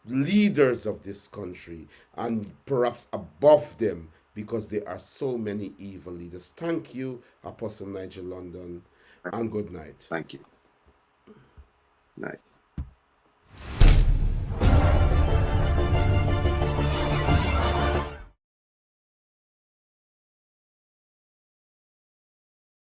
leaders of this country and perhaps above them, because there are so many evil leaders. Thank you, Apostle Nigel London, and good night. Thank you. Night.